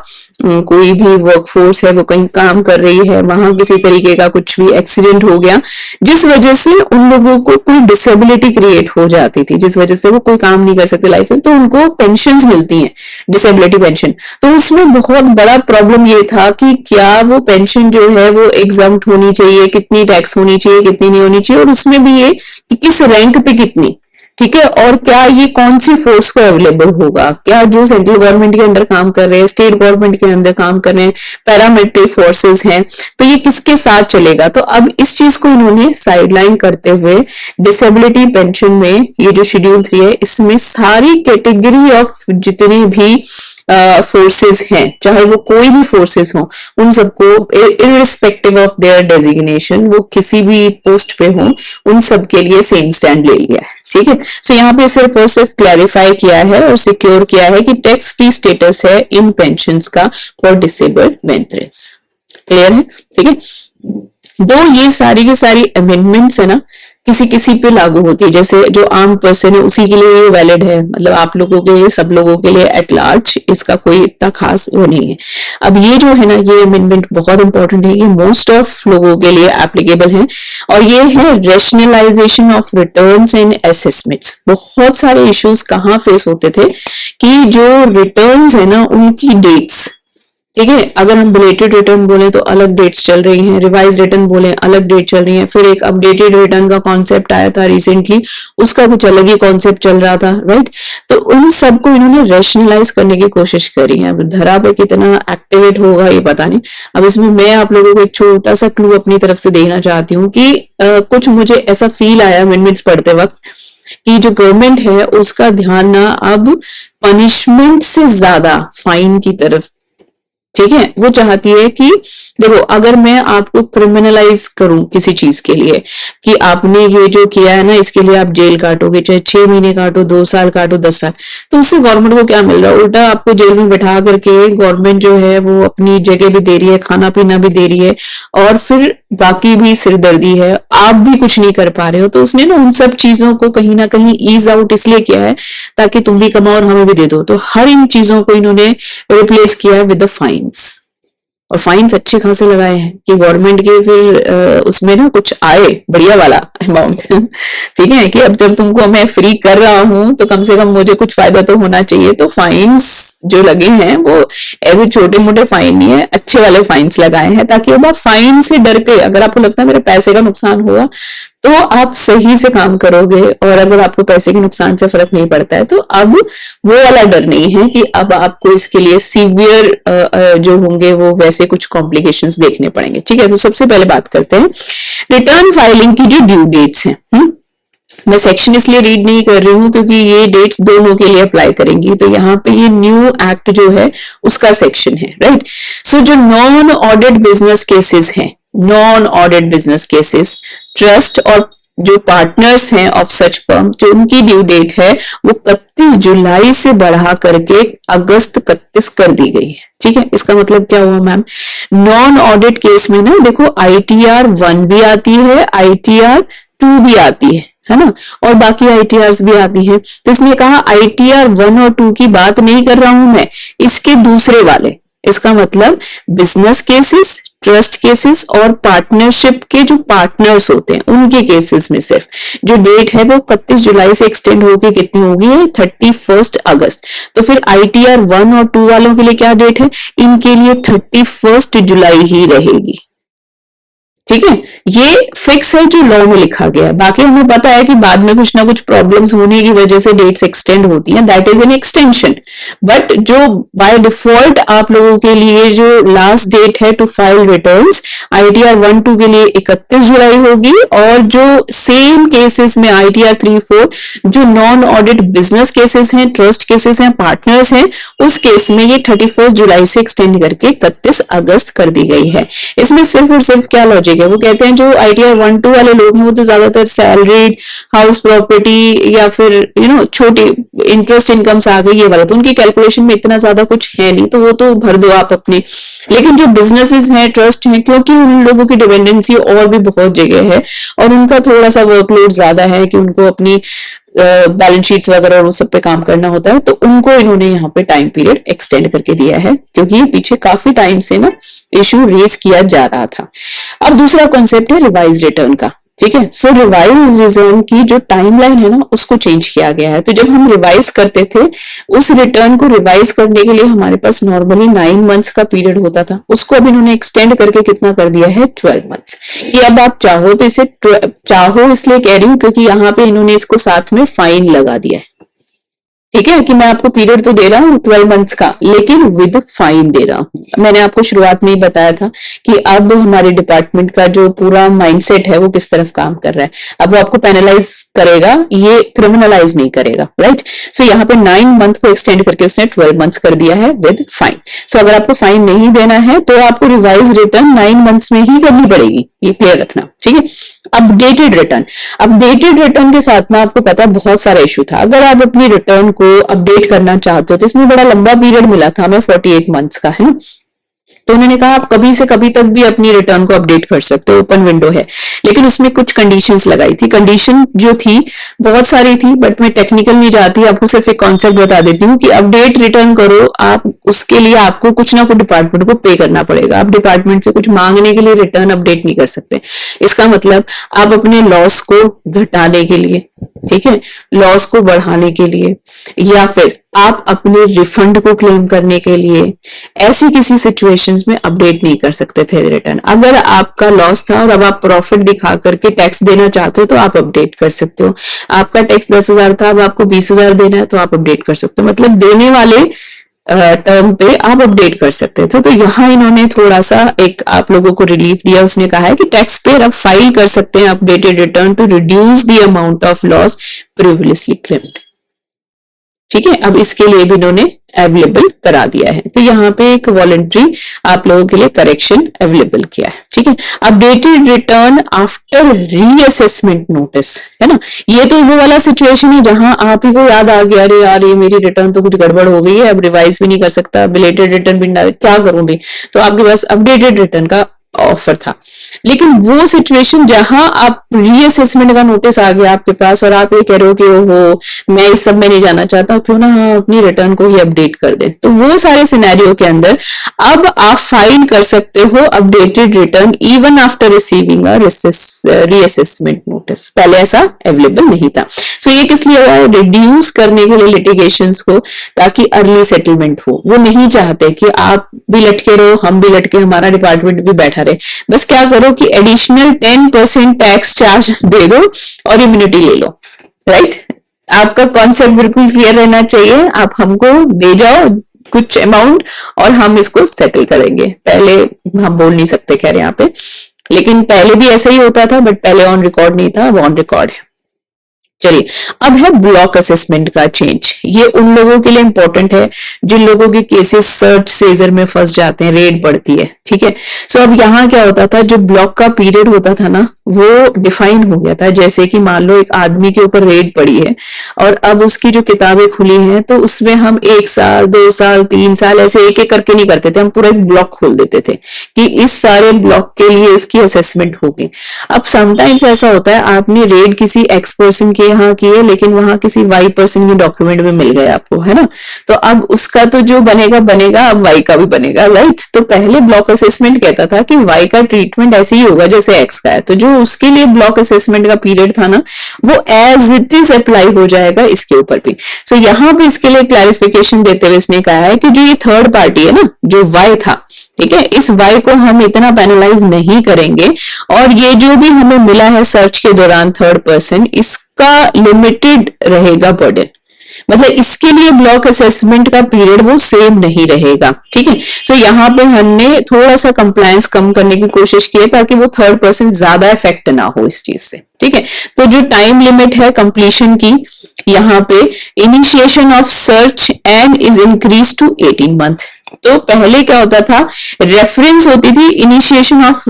कोई भी वर्कफोर्स है वो कहीं काम कर रही है, वहां किसी तरीके का कुछ भी एक्सीडेंट हो गया जिस वजह से उन लोगों को कोई डिसेबिलिटी क्रिएट हो जाती थी, जिस वजह से वो कोई काम नहीं कर सकते लाइफ में, तो उनको पेंशन मिलती है, डिसेबिलिटी पेंशन। तो उसमें बहुत बड़ा प्रॉब्लम ये था कि क्या वो पेंशन जो है वो एग्जम्प्ट होनी चाहिए, कितनी टैक्स होनी चाहिए, कितनी नहीं होनी चाहिए, और उसमें भी ये कि किस रैंक पे कितनी। ठीक है, और क्या ये कौन सी फोर्स को अवेलेबल होगा, क्या जो सेंट्रल गवर्नमेंट के अंडर काम कर रहे हैं, स्टेट गवर्नमेंट के अंदर काम कर रहे हैं, पैरामिलिट्री फोर्सेस हैं, तो ये किसके साथ चलेगा। तो अब इस चीज को इन्होंने साइडलाइन करते हुए डिसेबिलिटी पेंशन में ये जो शेड्यूल 3 है इसमें सारी कैटेगरी ऑफ जितनी भी फोर्सेस हैं, चाहे वो कोई भी फोर्सेस हो, उन सबको इररिस्पेक्टिव ऑफ देयर डेजिग्नेशन, वो किसी भी पोस्ट पे हो, उन सब के लिए सेम स्टैंड ले लिया है। ठीक है, सो यहाँ पे सिर्फ और सिर्फ क्लैरिफाई किया है और सिक्योर किया है कि टैक्स फ्री स्टेटस है इन पेंशंस का फॉर डिसेबल्ड वेटरन्स। क्लियर है, ठीक है। दो ये सारी की सारी अमेंडमेंट्स है ना, किसी किसी पे लागू होती है, जैसे जो आर्म पर्सन है उसी के लिए ये वैलिड है, मतलब आप लोगों के लिए, सब लोगों के लिए एट लार्ज इसका कोई इतना खास वो नहीं है। अब ये जो है ना, ये अमेंडमेंट बहुत इंपॉर्टेंट है, ये मोस्ट ऑफ लोगों के लिए एप्लीकेबल है, और ये है rationalisation of returns and assessments. बहुत सारे इश्यूज कहाँ फेस होते थे कि जो रिटर्न्स है ना उनकी डेट्स, ठीक है, अगर हम बिलेटेड रिटर्न बोले तो अलग डेट्स चल रही हैं, रिवाइज रिटर्न बोले अलग डेट चल रही है, फिर एक अपडेटेड रिटर्न का कॉन्सेप्ट आया था रिसेंटली, उसका कुछ अलग ही कॉन्सेप्ट चल रहा था, राइट। तो उन सबको इन्होंने रेशनलाइज करने की कोशिश करी है। अब धरा पे कितना एक्टिवेट होगा ये पता नहीं। अब इसमें मैं आप लोगों को एक छोटा सा क्लू अपनी तरफ से देना चाहती हूँ कि कुछ मुझे ऐसा फील आया अमेंडमेंट्स पढ़ते वक्त कि जो गवर्नमेंट है उसका ध्यान ना अब पनिशमेंट से ज्यादा फाइन की तरफ, ठीक है, वो चाहती है कि देखो अगर मैं आपको क्रिमिनलाइज करूं किसी चीज के लिए कि आपने ये जो किया है ना इसके लिए आप जेल काटोगे, चाहे 6 महीने काटो, 2 साल काटो, 10 साल, तो उससे गवर्नमेंट को क्या मिल रहा है, उल्टा आपको जेल में बैठा करके गवर्नमेंट जो है वो अपनी जगह भी दे रही है, खाना पीना भी दे रही है, और फिर बाकी भी सिरदर्दी है, आप भी कुछ नहीं कर पा रहे हो। तो उसने ना उन सब चीजों को कहीं ना कहीं ईज आउट इसलिए किया है ताकि तुम भी कमाओ और हमें भी दे दो। तो हर इन चीजों को इन्होंने रिप्लेस किया है विद द फाइन्स, और फाइन्स अच्छे खासे लगाए हैं कि गवर्नमेंट के फिर उसमें ना कुछ आए बढ़िया वाला अमाउंट ठीक है, कि अब जब तुमको मैं फ्री कर रहा हूं तो कम से कम मुझे कुछ फायदा तो होना चाहिए। तो फाइन्स जो लगे हैं वो ऐसे छोटे मोटे फाइन नहीं है, अच्छे वाले फाइन्स लगाए हैं ताकि अब आप फाइन से डर के, अगर आपको लगता है मेरे पैसे का नुकसान होगा तो आप सही से काम करोगे, और अगर आपको पैसे के नुकसान से फर्क नहीं पड़ता है तो अब वो वाला डर नहीं है कि अब आपको इसके लिए सीवियर जो होंगे वो वैसे कुछ कॉम्प्लिकेशंस देखने पड़ेंगे। ठीक है, तो सबसे पहले बात करते हैं रिटर्न फाइलिंग की जो ड्यू डेट्स हैं। मैं सेक्शन इसलिए रीड नहीं कर रही हूं क्योंकि ये डेट्स दोनों के लिए अप्लाई करेंगी, तो यहाँ पे ये न्यू एक्ट जो है उसका सेक्शन है, राइट। सो जो नॉन ऑडिट बिजनेस केसेस हैं, non audit business cases, trust और जो पार्टनर्स हैं ऑफ सच फर्म, जो उनकी ड्यू डेट है वो 31 जुलाई से बढ़ा करके अगस्त 31 कर दी गई है। ठीक है, इसका मतलब क्या हुआ मैम, नॉन ऑडिट केस में ना देखो ITR 1 भी आती है, ITR 2 भी आती है ना, और बाकी ITRs भी आती हैं। तो इसने कहा ITR 1 और 2 की बात नहीं कर रहा हूं मैं, इसके दूसरे वाले, इसका मतलब बिजनेस केसेस, ट्रस्ट केसेस और पार्टनरशिप के जो पार्टनर्स होते हैं उनके केसेस में सिर्फ जो डेट है वो 31 जुलाई से एक्सटेंड होके कितनी होगी, 31 अगस्त। तो फिर ITR 1 और 2 वालों के लिए क्या डेट है, इनके लिए 31 जुलाई ही रहेगी। ठीक है, ये फिक्स है जो लॉ में लिखा गया है। बाकी हमें पता है कि बाद में कुछ ना कुछ प्रॉब्लम्स होने की वजह से डेट्स एक्सटेंड होती हैं, that is an extension. But जो बाय डिफॉल्ट आप लोगों के लिए जो लास्ट डेट है टू फाइल रिटर्न्स ITR 1, 2 के लिए 31 जुलाई होगी, और जो सेम केसेस में ITR 3, 4 जो नॉन ऑडिट बिजनेस केसेस हैं, ट्रस्ट केसेस हैं, पार्टनर्स हैं, उस केस में ये 31 जुलाई से एक्सटेंड करके 31 अगस्त कर दी गई है। इसमें सिर्फ और सिर्फ क्या लॉजिक है, वो कहते हैं जो ITR 1, 2 वाले लोग हैं वो तो ज्यादातर सैलरीड, हाउस प्रॉपर्टी या फिर छोटी इंटरेस्ट इनकम्स आ गई ये वाला, तो उनकी कैलकुलेशन में इतना ज्यादा कुछ है नहीं, तो वो तो भर दो आप अपने। लेकिन जो बिजनेसेस हैं, ट्रस्ट हैं, क्योंकि उन लोगों की डिपेंडेंसी और भी बहुत जगह है और उनका थोड़ा सा वर्कलोड ज्यादा है कि उनको अपनी बैलेंस शीट्स वगैरह और उस सब पे काम करना होता है, तो उनको इन्होंने यहाँ पे टाइम पीरियड एक्सटेंड करके दिया है, क्योंकि ये पीछे काफी टाइम से ना इश्यू रेज किया जा रहा था। अब दूसरा कॉन्सेप्ट है रिवाइज रिटर्न का। ठीक है। सो रिवाइज रिटर्न की जो टाइमलाइन है ना उसको चेंज किया गया है। तो जब हम रिवाइज करते थे उस रिटर्न को रिवाइज करने के लिए हमारे पास नॉर्मली 9 मंथ्स का पीरियड होता था, उसको अब इन्होंने एक्सटेंड करके कितना कर दिया है 12 मंथ्स। कि अब आप चाहो तो इसे चाहो इसलिए कह रही हूं क्योंकि यहाँ पे इन्होंने इसको साथ में फाइन लगा दिया है। ठीक है कि मैं आपको पीरियड तो दे रहा हूँ 12 मंथ्स का लेकिन विद फाइन दे रहा हूँ। मैंने आपको शुरुआत में ही बताया था कि अब हमारे डिपार्टमेंट का जो पूरा माइंडसेट है वो किस तरफ काम कर रहा है। अब वो आपको पेनलाइज करेगा, ये क्रिमिनलाइज नहीं करेगा, राइट। सो यहाँ पे 9 मंथ को एक्सटेंड करके उसने 12 मंथ्स कर दिया है विद फाइन। सो अगर आपको फाइन नहीं देना है तो आपको रिवाइज रिटर्न 9 मंथ्स में ही करनी पड़ेगी, ये क्लियर रखना, ठीक है। अपडेटेड रिटर्न, अपडेटेड रिटर्न के साथ में आपको पता बहुत सारा इश्यू था। अगर आप अपनी रिटर्न को अपडेट करना चाहते हो तो इसमें बड़ा लंबा पीरियड मिला था हमें 48 मंथ्स का है। तो उन्होंने कहा आप कभी से कभी तक भी अपनी रिटर्न को अपडेट कर सकते हो, ओपन विंडो है। लेकिन उसमें कुछ कंडीशंस लगाई थी। कंडीशन जो थी बहुत सारी थी बट मैं टेक्निकल नहीं जाती, आपको सिर्फ एक कॉन्सेप्ट बता देती हूँ कि अपडेट रिटर्न करो आप, उसके लिए आपको कुछ ना कुछ डिपार्टमेंट को पे करना पड़ेगा। आप डिपार्टमेंट से कुछ मांगने के लिए रिटर्न अपडेट नहीं कर सकते। इसका मतलब आप अपने लॉस को घटाने के लिए, ठीक है, लॉस को बढ़ाने के लिए, या फिर आप अपने रिफंड को क्लेम करने के लिए ऐसी किसी सिचुएशंस में अपडेट नहीं कर सकते थे रिटर्न। अगर आपका लॉस था और अब आप प्रॉफिट दिखा करके टैक्स देना चाहते हो तो आप अपडेट कर सकते हो। आपका टैक्स 10,000 था, अब आपको 20,000 देना है तो आप अपडेट कर सकते हो। मतलब देने वाले टर्म पे आप अपडेट कर सकते थे। तो यहाँ इन्होंने थोड़ा सा एक आप लोगों को रिलीफ दिया। उसने कहा है कि टैक्स पेयर अब फाइल कर सकते हैं updated return to reduce the amount of loss previously claimed. ठीक है, अब इसके लिए भी इन्होंने अवेलेबल करा दिया है। तो यहाँ पे एक वॉलंटरी आप लोगों के लिए करेक्शन अवेलेबल किया है। ठीक है, updated return after reassessment notice, है ना। ये तो वो वाला सिचुएशन है जहां आप ही को याद आ गया अरे यार ये मेरी रिटर्न तो कुछ गड़बड़ हो गई है, अब रिवाइज भी नहीं कर सकता, बिलेटेड रिटर्न भी क्या करूं भी, तो आपके पास अपडेटेड रिटर्न का ऑफर था। लेकिन वो सिचुएशन जहां आप रीअसेसमेंट का नोटिस आ गया आपके पास और आप ये कह रहे हो कि ओहो मैं इस सब में नहीं जाना चाहता, क्यों ना हम अपनी रिटर्न को ही अपडेट कर दें, तो वो सारे सिनेरियो के अंदर अब आप फाइल कर सकते हो updated return even after receiving a reassessment notice. पहले ऐसा अवेलेबल नहीं था। सो ये किस लिए हुआ है, रिड्यूस करने के लिए लिटिगेशंस को, ताकि अर्ली सेटलमेंट हो। वो नहीं चाहते कि आप भी लटके रहो हम भी लटके, हमारा डिपार्टमेंट भी बैठा रहे। बस क्या करो कि एडिशनल 10% टैक्स चार्ज दे दो और इम्यूनिटी ले लो, राइट। आपका कॉन्सेप्ट बिल्कुल क्लियर रहना चाहिए। आप हमको दे जाओ कुछ अमाउंट और हम इसको सेटल करेंगे। पहले हम बोल नहीं सकते खैर यहाँ पे, लेकिन पहले भी ऐसा ही होता था, बट पहले ऑन रिकॉर्ड नहीं था, अब ऑन रिकॉर्ड है। चलिए, अब है ब्लॉक असेसमेंट का चेंज। ये उन लोगों के लिए इंपॉर्टेंट है जिन लोगों के केसेस सर्च सीजर में फंस जाते हैं, रेट बढ़ती है। ठीक है, सो अब यहाँ क्या होता था, जो ब्लॉक का पीरियड होता था ना वो डिफाइन हो गया था। जैसे कि मान लो एक आदमी के ऊपर रेट पड़ी है और अब उसकी जो किताबें खुली हैं तो उसमें हम 1 साल 2 साल 3 साल ऐसे एक एक करके नहीं करते थे, हम पूरा एक ब्लॉक खोल देते थे कि इस सारे ब्लॉक के लिए इसकी असेसमेंट होगी। अब समटाइम्स ऐसा होता है आपने रेट किसी एक्स पर्सन के यहाँ किए लेकिन वहां किसी वाई पर्सन के डॉक्यूमेंट में मिल गए आपको, है ना। तो अब उसका तो जो बनेगा बनेगा, अब वाई का भी बनेगा, राइट। तो पहले ब्लॉक असेसमेंट कहता था कि वाई का ट्रीटमेंट ऐसे ही होगा जैसे एक्स का है, तो जो उसके लिए ब्लॉक असेसमेंट का पीरियड था ना वो एज इट इज अप्लाई हो जाएगा इसके ऊपर भी। सो यहाँ पे इसके लिए क्लैरिफिकेशन देते हुए इसने कहा है कि जो ये थर्ड पार्टी है ना, जो वाई था, ठीक है, इस वाई को हम इतना पेनलाइज नहीं करेंगे और ये जो भी हमें मिला है सर्च के दौरान थर्ड पर्सन, इसका लिमिटेड रहेगा बर्डन। मतलब इसके लिए ब्लॉक असेसमेंट का पीरियड वो सेम नहीं रहेगा। ठीक है, सो यहाँ पे हमने थोड़ा सा कंप्लायंस कम करने की कोशिश की है ताकि वो थर्ड पर्सन ज्यादा इफेक्ट ना हो इस चीज से। ठीक है, तो जो टाइम लिमिट है कंप्लीशन की, यहाँ पे initiation of search and is increase to 18 month. तो पहले क्या होता था, रेफरेंस होती थी इनिशिएशन ऑफ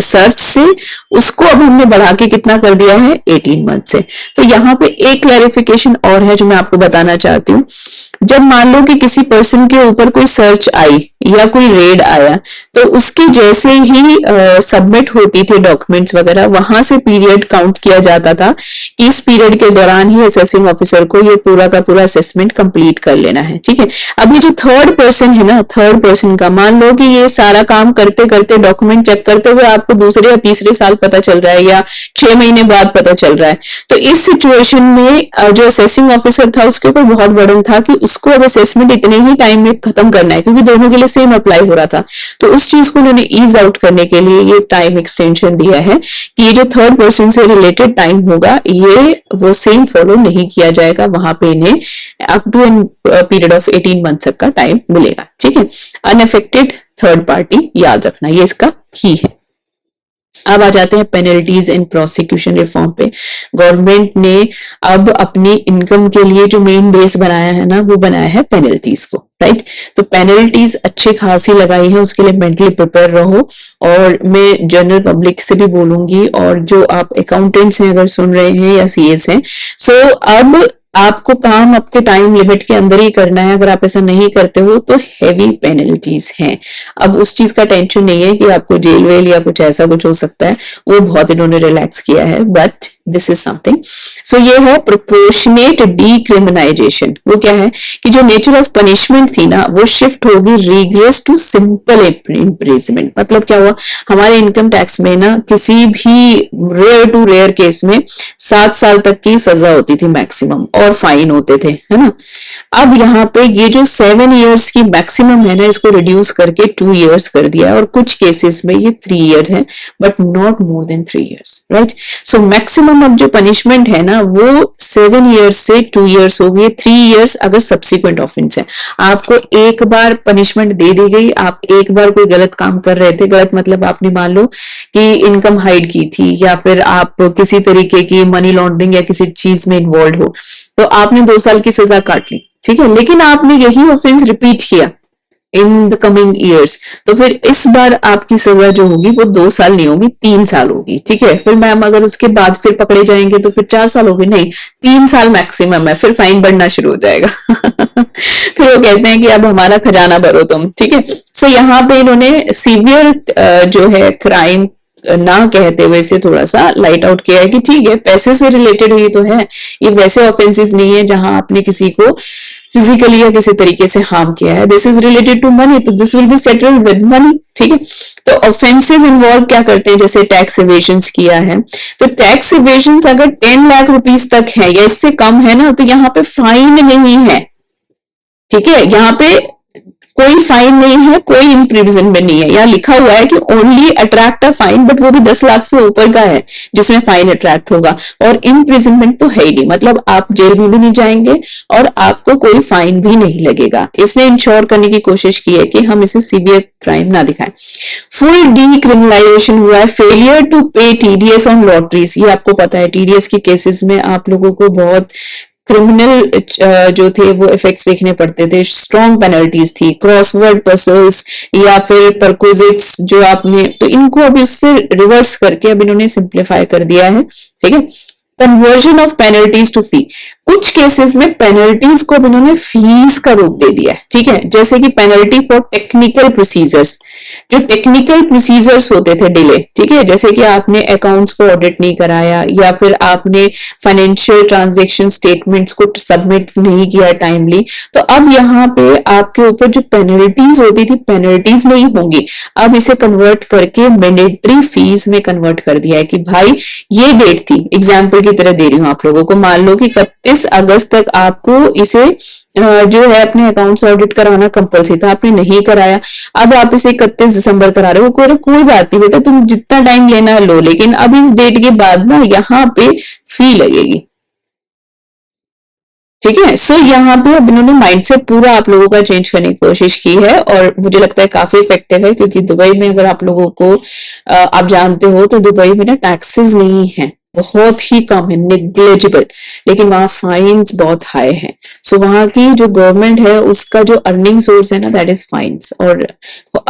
सर्च से, उसको अब हमने बढ़ा के कितना कर दिया है 18 मंथ से। तो यहाँ पे एक क्लैरिफिकेशन और है जो मैं आपको बताना चाहती हूँ। जब मान लो कि किसी पर्सन के ऊपर कोई सर्च आई या कोई रेड आया तो उसकी जैसे ही सबमिट होती थी डॉक्यूमेंट्स वगैरह, वहां से पीरियड काउंट किया जाता था कि इस पीरियड के दौरान ही असेसिंग ऑफिसर को ये पूरा का पूरा असेसमेंट कंप्लीट कर लेना है। ठीक है, अभी जो थर्ड पर्सन है ना, थर्ड पर्सन का, मान लो कि ये सारा काम करते करते डॉक्यूमेंट चेक करते हुए आपको दूसरे या तीसरे साल पता चल रहा है या 6 महीने बाद पता चल रहा है, तो इस सिचुएशन में जो असेसिंग ऑफिसर था उसके ऊपर बहुत बर्डन था कि उसको अब असेसमेंट इतने ही टाइम में खत्म करना है, क्योंकि दोनों के लिए सेम अप्लाई हो रहा था। तो उस चीज को उन्होंने ईज आउट करने के लिए ये टाइम एक्सटेंशन दिया है कि ये जो थर्ड पर्सन से रिलेटेड टाइम होगा ये वो सेम फॉलो नहीं किया जाएगा, वहां पे इन्हें up to an period of 18 month तक का टाइम मिलेगा। ठीक है, अनअफेक्टेड थर्ड पार्टी, याद रखना ये इसका की है। अब आ जाते हैं पेनल्टीज इन प्रोसिक्यूशन रिफॉर्म पे। गवर्नमेंट ने अब अपनी इनकम के लिए जो मेन बेस बनाया है ना, वो बनाया है पेनल्टीज को, राइट। तो पेनल्टीज अच्छी खासी लगाई है, उसके लिए मेंटली प्रिपेयर रहो। और मैं जनरल पब्लिक से भी बोलूंगी, और जो आप अकाउंटेंट्स हैं अगर सुन रहे हैं या सीएस हैं, सो अब आपको काम आपके टाइम लिमिट के अंदर ही करना है। अगर आप ऐसा नहीं करते हो तो हैवी पेनल्टीज हैं। अब उस चीज का टेंशन नहीं है कि आपको जेल वेल या कुछ ऐसा कुछ हो सकता है, वो बहुत इन्होंने रिलैक्स किया है, बट दिस इज समथिंग। सो ये है प्रोपोर्शनेट डीक्रिमिनाइजेशन। वो क्या है कि जो नेचर ऑफ पनिशमेंट थी ना, वो शिफ्ट होगी रिग्रेस टू सिंपल इम्प्रिजमेंट। मतलब क्या हुआ, हमारे इनकम टैक्स में ना किसी भी रेयर टू रेयर केस में 7 साल तक की सजा होती थी मैक्सिमम, और फाइन होते थे, है ना। अब यहाँ पे ये जो 7 इयर्स की मैक्सिमम है ना, इसको रिड्यूस करके 2 इयर्स कर दिया है, और कुछ केसेस में ये 3 इयर्स है, but not more than 3 years, right. So maximum अब जो पनिशमेंट है ना, वो 7 इयर्स से 2 इयर्स हो गई, 3 इयर्स अगर सब्सिक्वेंट ऑफेंस है। आपको एक बार पनिशमेंट दे दी गई, आप एक बार कोई गलत काम कर रहे थे, गलत मतलब आपने मान लो कि इनकम हाइड की थी, या फिर आप किसी तरीके की मनी लॉन्ड्रिंग या किसी चीज में इन्वॉल्व हो, तो आपने 2 साल की सजा काट ली, ठीक है, लेकिन आपने यही ऑफेंस रिपीट किया इन द कमिंग ईयर्स, तो फिर इस बार आपकी सजा जो होगी वो 2 साल नहीं होगी, 3 साल होगी, ठीक है। फिर मैम अगर उसके बाद फिर पकड़े जाएंगे तो फिर 4 साल होगी, नहीं, 3 साल मैक्सिमम है, फिर फाइन बढ़ना शुरू हो जाएगा। फिर वो कहते हैं कि अब हमारा खजाना भरो तुम, ठीक है। सो यहाँ पे इन्होंने सीवियर जो है क्राइम ना कहते हुए इसे थोड़ा सा लाइट आउट किया है कि ठीक है, पैसे से रिलेटेड ही तो है, ये वैसे ऑफेंसेस नहीं है जहां आपने किसी को फिजिकली या किसी तरीके से हार्म किया है। This is related to money, तो this will be settled with money, ठीक है। तो ऑफेंसेस इन्वॉल्व क्या करते हैं, जैसे टैक्स इवेजन किया है, तो टैक्स इवेजन अगर 10 लाख रुपीस तक है या इससे कम है ना, तो यहाँ पे फाइन नहीं है, ठीक है। यहाँ पे कोई फाइन नहीं है, कोई इम्प्रिजनमेंट नहीं है। यहाँ लिखा हुआ है कि only attract a fine, but वो भी 10 लाख से ऊपर का है जिसमें फाइन अट्रैक्ट होगा, और इम्प्रिजनमेंट तो है ही नहीं, मतलब आप जेल में भी नहीं जाएंगे और आपको कोई फाइन भी नहीं लगेगा। इसने इंश्योर करने की कोशिश की है कि हम इसे सीवियर क्राइम ना दिखाएं। फुल डीक्रिमिनलाइजेशन हुआ है फेलियर टू पे टीडीएस ऑन लॉटरीज। ये आपको पता है टीडीएस के केसेस में आप लोगों को बहुत क्रिमिनल जो थे वो इफेक्ट्स देखने पड़ते थे, स्ट्रॉन्ग पेनल्टीज थी, क्रॉसवर्ड पजल्स या फिर परक्विजिट्स जो आपने, तो इनको अभी उससे रिवर्स करके अब इन्होंने सिंप्लीफाई कर दिया है, ठीक है। कन्वर्जन ऑफ पेनल्टीज टू फी, कुछ केसेस में पेनल्टीज को अब इन्होंने फीस का रूप दे दिया है, ठीक है। जैसे कि पेनल्टी फॉर टेक्निकल प्रोसीजर्स, जो टेक्निकल प्रोसीजर्स होते थे डिले, ठीक है, जैसे कि आपने अकाउंट्स को ऑडिट नहीं कराया या फिर आपने फाइनेंशियल ट्रांजैक्शन स्टेटमेंट्स को सबमिट नहीं किया टाइमली, तो अब यहाँ पे आपके ऊपर जो पेनल्टीज होती थी, पेनल्टीज नहीं होंगी, अब इसे कन्वर्ट करके मैंडेटरी फीस में कन्वर्ट कर दिया है कि भाई ये डेट थी, एग्जाम्पल की तरह दे रही हूं आप लोगों को, मान लो कि 31 अगस्त तक आपको इसे जो है अपने अकाउंट्स ऑडिट कराना कंपल्सरी था, आपने नहीं कराया, अब आप इसे 31 दिसंबर करा रहे हो, कोई बात नहीं बेटा, तुम जितना टाइम लेना है लो, लेकिन अब इस डेट के बाद ना यहाँ पे फी लगेगी, ठीक है। सो यहाँ पे अब इन्होंने माइंडसेट पूरा आप लोगों का चेंज करने की कोशिश की है, और मुझे लगता है काफी इफेक्टिव है, क्योंकि दुबई में अगर आप लोगों को आप जानते हो तो दुबई में ना टैक्सेस नहीं है, बहुत ही कम है, नेग्लेजिबल, लेकिन वहां फाइन्स बहुत हाई है। सो वहां की जो गवर्नमेंट है उसका जो अर्निंग सोर्स है ना, दैट इज फाइन्स, और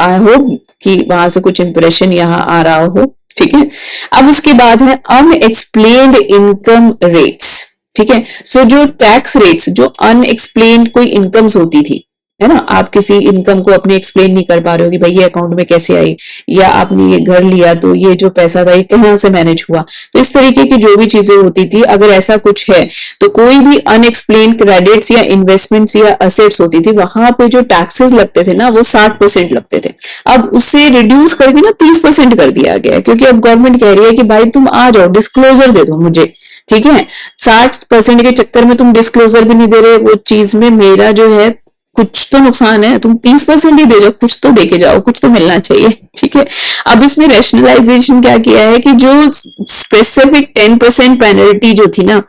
आई होप कि वहां से कुछ इंप्रेशन यहाँ आ रहा हो, ठीक है। अब उसके बाद है अनएक्सप्लेन्ड इनकम रेट्स, ठीक है। सो जो टैक्स रेट्स, जो अनएक्सप्लेन्ड कोई इनकम्स होती थी, है ना, आप किसी इनकम को अपने एक्सप्लेन नहीं कर पा रहे हो कि भाई ये अकाउंट में कैसे आई, या आपने ये घर लिया तो ये जो पैसा था ये कहाँ से मैनेज हुआ। तो इस तरीके की जो भी चीजें होती थी, अगर ऐसा कुछ है तो कोई भी अनएक्सप्लेन क्रेडिट्स या इन्वेस्टमेंट्स या असेट्स होती थी, वहां पे जो टैक्सेस लगते थे ना वो 60% लगते थे। अब उससे रिड्यूस करके ना 30% कर दिया गया, क्योंकि अब गवर्नमेंट कह रही है कि भाई तुम आ जाओ, डिस्क्लोजर दे दो मुझे, ठीक है। 60% के चक्कर में तुम डिस्क्लोजर भी नहीं दे रहे, वो चीज में मेरा जो है कुछ तो नुकसान है, तुम 30% ही दे जाओ, कुछ तो देके जाओ, कुछ तो मिलना चाहिए, ठीक है। अब इसमें रैशनलाइजेशन क्या किया है कि जो स्पेसिफिक 10% पेनल्टी जो थी ना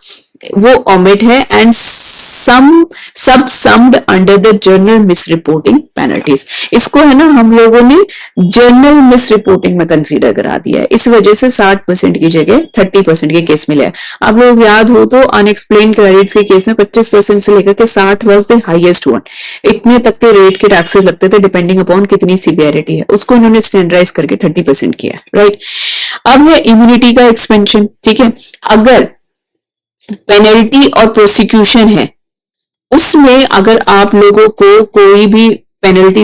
वो ओमिट है, एंड सब summed under the general misreporting penalties. इसको है ना हम लोगों ने जर्नल मिस रिपोर्टिंग में कंसीडर करा दिया है, इस वजह से 60% की जगह 30% के केस मिले हैं। आप लोग याद हो तो अनएक्सप्लेन क्रेडिट्स के केस में 25% से लेकर के 60 वाज द हाईएस्ट वन। इतने तक के रेट के टैक्सेस लगते थे डिपेंडिंग अपॉन कितनी सीवियरिटी है, उसको इन्होंने स्टैंडर्डाइज करके 30% किया, राइट। अब है इम्यूनिटी का एक्सपेंशन, ठीक है। अगर पेनल्टी और प्रोसिक्यूशन है, उसमें अगर आप लोगों को कोई भी पेनल्टी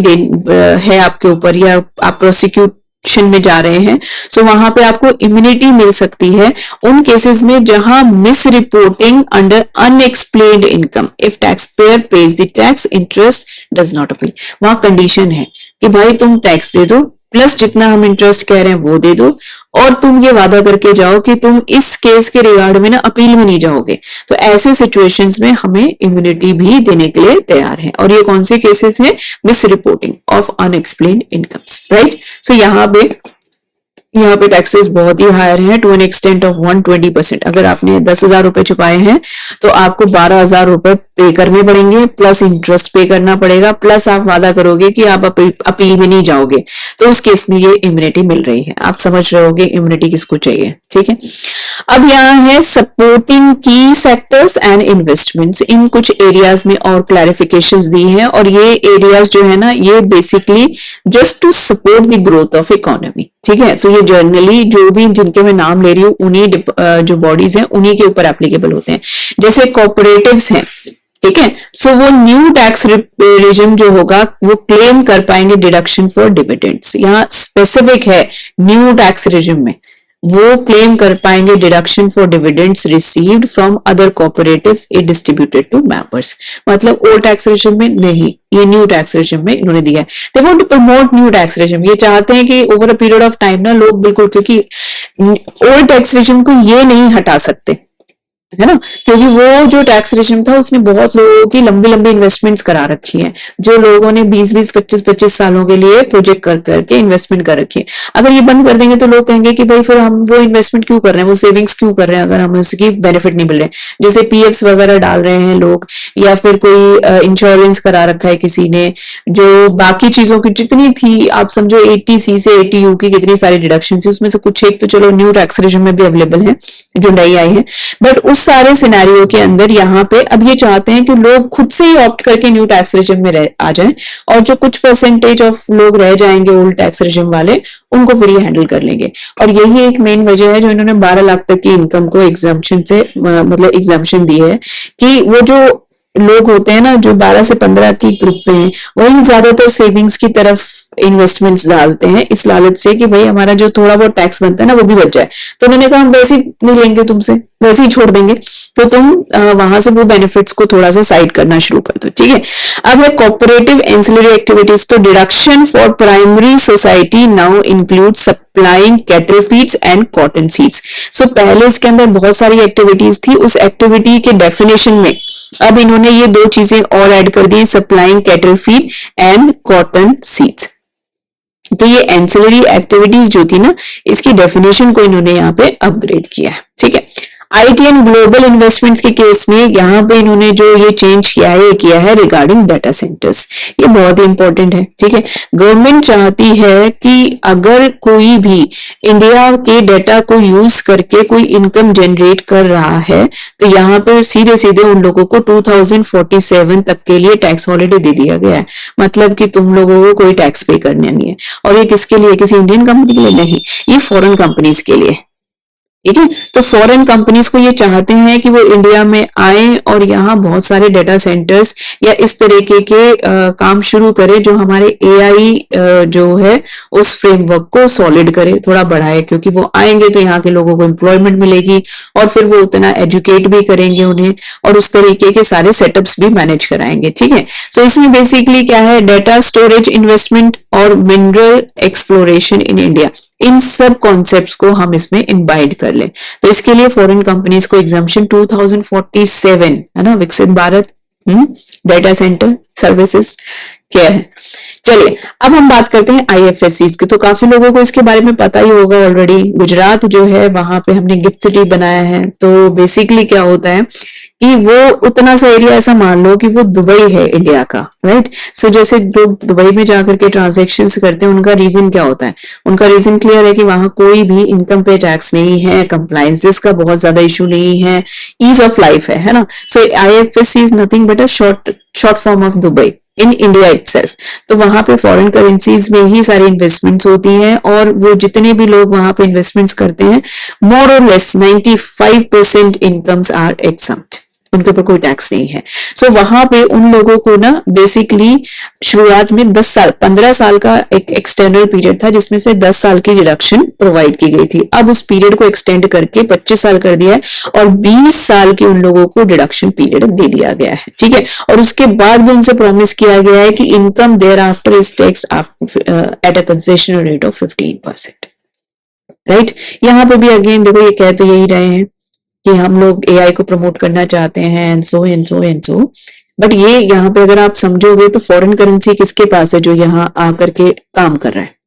है आपके ऊपर, या आप प्रोसिक्यूशन में जा रहे हैं, सो वहां पे आपको इम्यूनिटी मिल सकती है उन केसेस में जहां miss reporting under unexplained income, if tax payer page the tax, interest does not appeal. वहां कंडीशन है कि भाई तुम टैक्स दे दो प्लस जितना हम इंटरेस्ट कह रहे हैं वो दे दो, और तुम ये वादा करके जाओ कि तुम इस केस के रिगार्ड में ना अपील में नहीं जाओगे। तो ऐसे सिचुएशंस में हमें इम्यूनिटी भी देने के लिए तैयार है। और ये कौन से केसेस हैं? Misreporting of unexplained incomes, right. So यहाँ पे टैक्सेस बहुत ही हायर है, टू एन एक्सटेंट ऑफ 120%। अगर आपने 10,000 रुपए चुकाए हैं तो आपको 12,000 रुपए पे करने पड़ेंगे, प्लस इंटरेस्ट पे करना पड़ेगा, प्लस आप वादा करोगे कि आप अपील में नहीं जाओगे, तो उस केस में ये इम्यूनिटी मिल रही है। आप समझ रहे होगे इम्यूनिटी किसको चाहिए, ठीक है। अब यहाँ है सपोर्टिंग की सेक्टर्स एंड इन्वेस्टमेंट्स। इन कुछ एरियाज में और क्लैरिफिकेशंस दी हैं, और ये एरियाज जो है ना ये basically just to support the growth of economy, ठीक है। तो ये जर्नली जो भी जिनके मैं नाम ले रही हूँ उन्हीं जो बॉडीज हैं उन्हीं के ऊपर एप्लीकेबल होते हैं। जैसे कोऑपरेटिव्स हैं, ठीक है, सो वो न्यू टैक्स रिजिम जो होगा वो क्लेम कर पाएंगे डिडक्शन फॉर डिविडेंड्स। यहाँ स्पेसिफिक है न्यू टैक्स रिजिम में वो क्लेम कर पाएंगे deduction for dividends received from other cooperatives it distributed to members. मतलब ओल्ड टैक्स रेजिम में नहीं, ये न्यू टैक्स रेजिम में इन्होंने दिया है। They want to promote new tax regime. ये चाहते हैं कि over a period of time ना लोग बिल्कुल, क्योंकि ओल्ड टैक्स रेजिम को ये नहीं हटा सकते, है ना, क्योंकि वो जो टैक्स रेजिम था उसने बहुत लोगों की लंबी लंबी इन्वेस्टमेंट्स करा रखी हैं, जो लोगों ने 20-20, 25-25 सालों के लिए प्रोजेक्ट कर करके इन्वेस्टमेंट कर रखी है। अगर ये बंद कर देंगे तो लोग कहेंगे कि भाई फिर हम वो इन्वेस्टमेंट क्यों कर रहे हैं, वो सेविंग्स क्यों कर रहे हैं अगर हमें उसकी बेनिफिट नहीं मिल रहे। जैसे पीएफ्स वगैरह डाल रहे हैं लोग, या फिर कोई इंश्योरेंस करा रखा है किसी ने, जो बाकी चीजों की जितनी थी आप समझो 80C से 80U की कितनी सारी डिडक्शन थी, उसमें से कुछ एक तो चलो न्यू टैक्स रेजिम में भी अवेलेबल है जो नई आई है, बट उस सारे सिनेरियो के अंदर यहाँ पे अब ये चाहते हैं कि लोग खुद से ही ऑप्ट करके न्यू टैक्स रेजिम में आ जाएं, और जो कुछ परसेंटेज ऑफ लोग रह जाएंगे ओल्ड टैक्स रेजिम वाले उनको फिर ये हैंडल कर लेंगे। और यही एक मेन वजह है जो इन्होंने 12 लाख तक की इनकम को एग्जम्पशन से मतलब एग्जम्पशन दी है, कि वो जो लोग होते हैं ना जो 12 से 15 की ग्रुप में हैं वही ज्यादातर सेविंग्स की तरफ इन्वेस्टमेंट्स डालते हैं, इस लालच से कि भाई हमारा जो थोड़ा बहुत टैक्स बनता है ना वो भी बच जाए। तो उन्होंने कहा हम वैसे ही नहीं लेंगे तुमसे, वैसे ही छोड़ देंगे, तो तुम वहां से वो बेनिफिट्स को थोड़ा सा साइड करना शुरू कर दो, ठीक है। अब है कोऑपरेटिव एंसिलरी एक्टिविटीज। तो deduction for primary society now include supplying cattle feeds and cotton seeds. So पहले इसके अंदर बहुत सारी एक्टिविटीज थी, उस एक्टिविटी के डेफिनेशन में अब इन्होंने ये दो चीजें और ऐड कर दी, supplying cattle feed and cotton seeds. तो ये एंसिलरी एक्टिविटीज जो थी ना इसकी डेफिनेशन को इन्होंने यहाँ पे अपग्रेड किया है, ठीक है। आईटी एंड ग्लोबल इन्वेस्टमेंट्स के केस में यहाँ पे इन्होंने जो ये चेंज किया है, ये किया है रिगार्डिंग डाटा सेंटर्स। ये बहुत ही इंपॉर्टेंट है, ठीक है। गवर्नमेंट चाहती है कि अगर कोई भी इंडिया के डाटा को यूज करके कोई इनकम जनरेट कर रहा है तो यहाँ पर सीधे सीधे उन लोगों को 2047 तक के लिए टैक्स हॉलिडे दे दिया गया है। मतलब कि तुम लोगों को कोई टैक्स पे करना नहीं है। और ये किसके लिए? किसी इंडियन कंपनी के लिए नहीं, ये फॉरेन कंपनीज के लिए, ठीक है। तो फॉरेन कंपनीज को ये चाहते हैं कि वो इंडिया में आए और यहाँ बहुत सारे डेटा सेंटर्स या इस तरीके के काम शुरू करे जो हमारे एआई जो है उस फ्रेमवर्क को सॉलिड करे, थोड़ा बढ़ाए, क्योंकि वो आएंगे तो यहाँ के लोगों को एम्प्लॉयमेंट मिलेगी और फिर वो उतना एजुकेट भी करेंगे उन्हें और उस तरीके के सारे सेटअप्स भी मैनेज कराएंगे। ठीक है। सो इसमें बेसिकली क्या है, डेटा स्टोरेज इन्वेस्टमेंट और मिनरल एक्सप्लोरेशन इन इंडिया, इन सब कॉन्सेप्ट्स को हम इसमें इनवाइट कर ले। तो इसके लिए फॉरेन कंपनीज को एग्जाम्पशन 2047 है ना, विकसित भारत डेटा सेंटर सर्विसेज क्या है। चलिए अब हम बात करते हैं आईएफएससीज की। तो काफी लोगों को इसके बारे में पता ही होगा ऑलरेडी। गुजरात जो है वहां पे हमने गिफ्ट सिटी बनाया है। तो बेसिकली क्या होता है कि वो उतना सा एरिया ऐसा मान लो कि वो दुबई है इंडिया का, राइट। सो जैसे लोग दुबई में जाकर के ट्रांजेक्शन्स करते हैं, उनका रीजन क्या होता है, उनका रीजन क्लियर है कि वहां कोई भी इनकम पे टैक्स नहीं है, कंप्लायंसेस का बहुत ज्यादा इशू नहीं है, ईज ऑफ लाइफ है ना। So IFSC is nothing but a short form of Dubai in India itself. तो वहां पे फॉरेन करेंसीज में ही सारी इन्वेस्टमेंट्स होती हैं और वो जितने भी लोग वहां पे इन्वेस्टमेंट्स करते हैं, मोर और लेस 95% इनकम्स आर एग्जम्प्ट, उनके ऊपर कोई टैक्स नहीं है। सो वहां पे उन लोगों को ना बेसिकली शुरुआत में 10 साल 15 साल का एक एक्सटर्नल पीरियड था जिसमें से 10 साल की डिडक्शन प्रोवाइड की गई थी। अब उस पीरियड को एक्सटेंड करके 25 साल कर दिया है और 20 साल की उन लोगों को डिडक्शन पीरियड दे दिया गया है। ठीक है। और उसके बाद भी उनसे प्रॉमिस किया गया है कि income thereafter is tax at a concessional rate of 15%, right. यहाँ पे भी अगेन देखो ये कह तो यही रहे हैं कि हम लोग एआई को प्रमोट करना चाहते हैं and so and so and so, but ये यहाँ पे अगर आप समझोगे तो फॉरेन करेंसी किसके पास है जो यहाँ आकर के काम कर रहा है,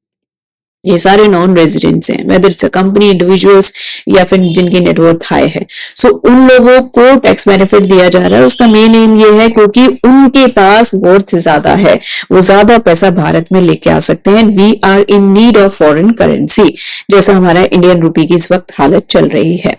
ये सारे नॉन रेजिडेंट्स हैं, whether it's a company, individuals या फिर जिनकी नेटवर्थ हाई है। सो उन लोगों को टैक्स बेनिफिट दिया जा रहा है। उसका मेन एम ये है क्योंकि उनके पास वर्थ ज्यादा है, वो ज्यादा पैसा भारत में लेके आ सकते हैं। We are in need of foreign currency, जैसा हमारा इंडियन रुपी की इस वक्त हालत चल रही है।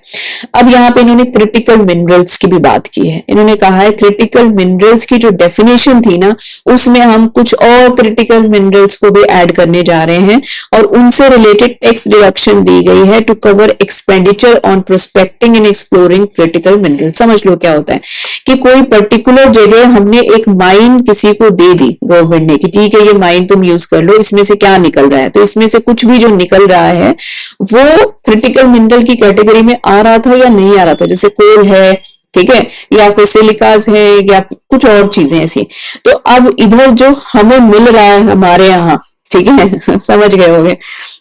अब यहाँ पे इन्होंने क्रिटिकल मिनरल्स की भी बात की है। इन्होंने कहा है क्रिटिकल मिनरल्स की जो डेफिनेशन थी ना, उसमें हम कुछ और क्रिटिकल मिनरल्स को भी ऐड करने जा रहे हैं और उनसे रिलेटेड टैक्स डिडक्शन दी गई है to cover expenditure on prospecting and exploring critical mineral. समझ लो क्या होता है कि कोई पर्टिकुलर जगह हमने एक माइन किसी को दे दी गवर्नमेंट ने कि ठीक है ये माइन तुम यूज कर लो, इसमें से क्या निकल रहा है, तो इसमें से कुछ भी जो निकल रहा है वो क्रिटिकल मिनरल की कैटेगरी में आ रहा था या नहीं आ रहा था, जैसे कोल है, ठीक है, या फिर सिलिकास है या कुछ और चीजें ऐसी। तो अब इधर जो हमें मिल रहा है हमारे यहाँ, ठीक है समझ गए होंगे,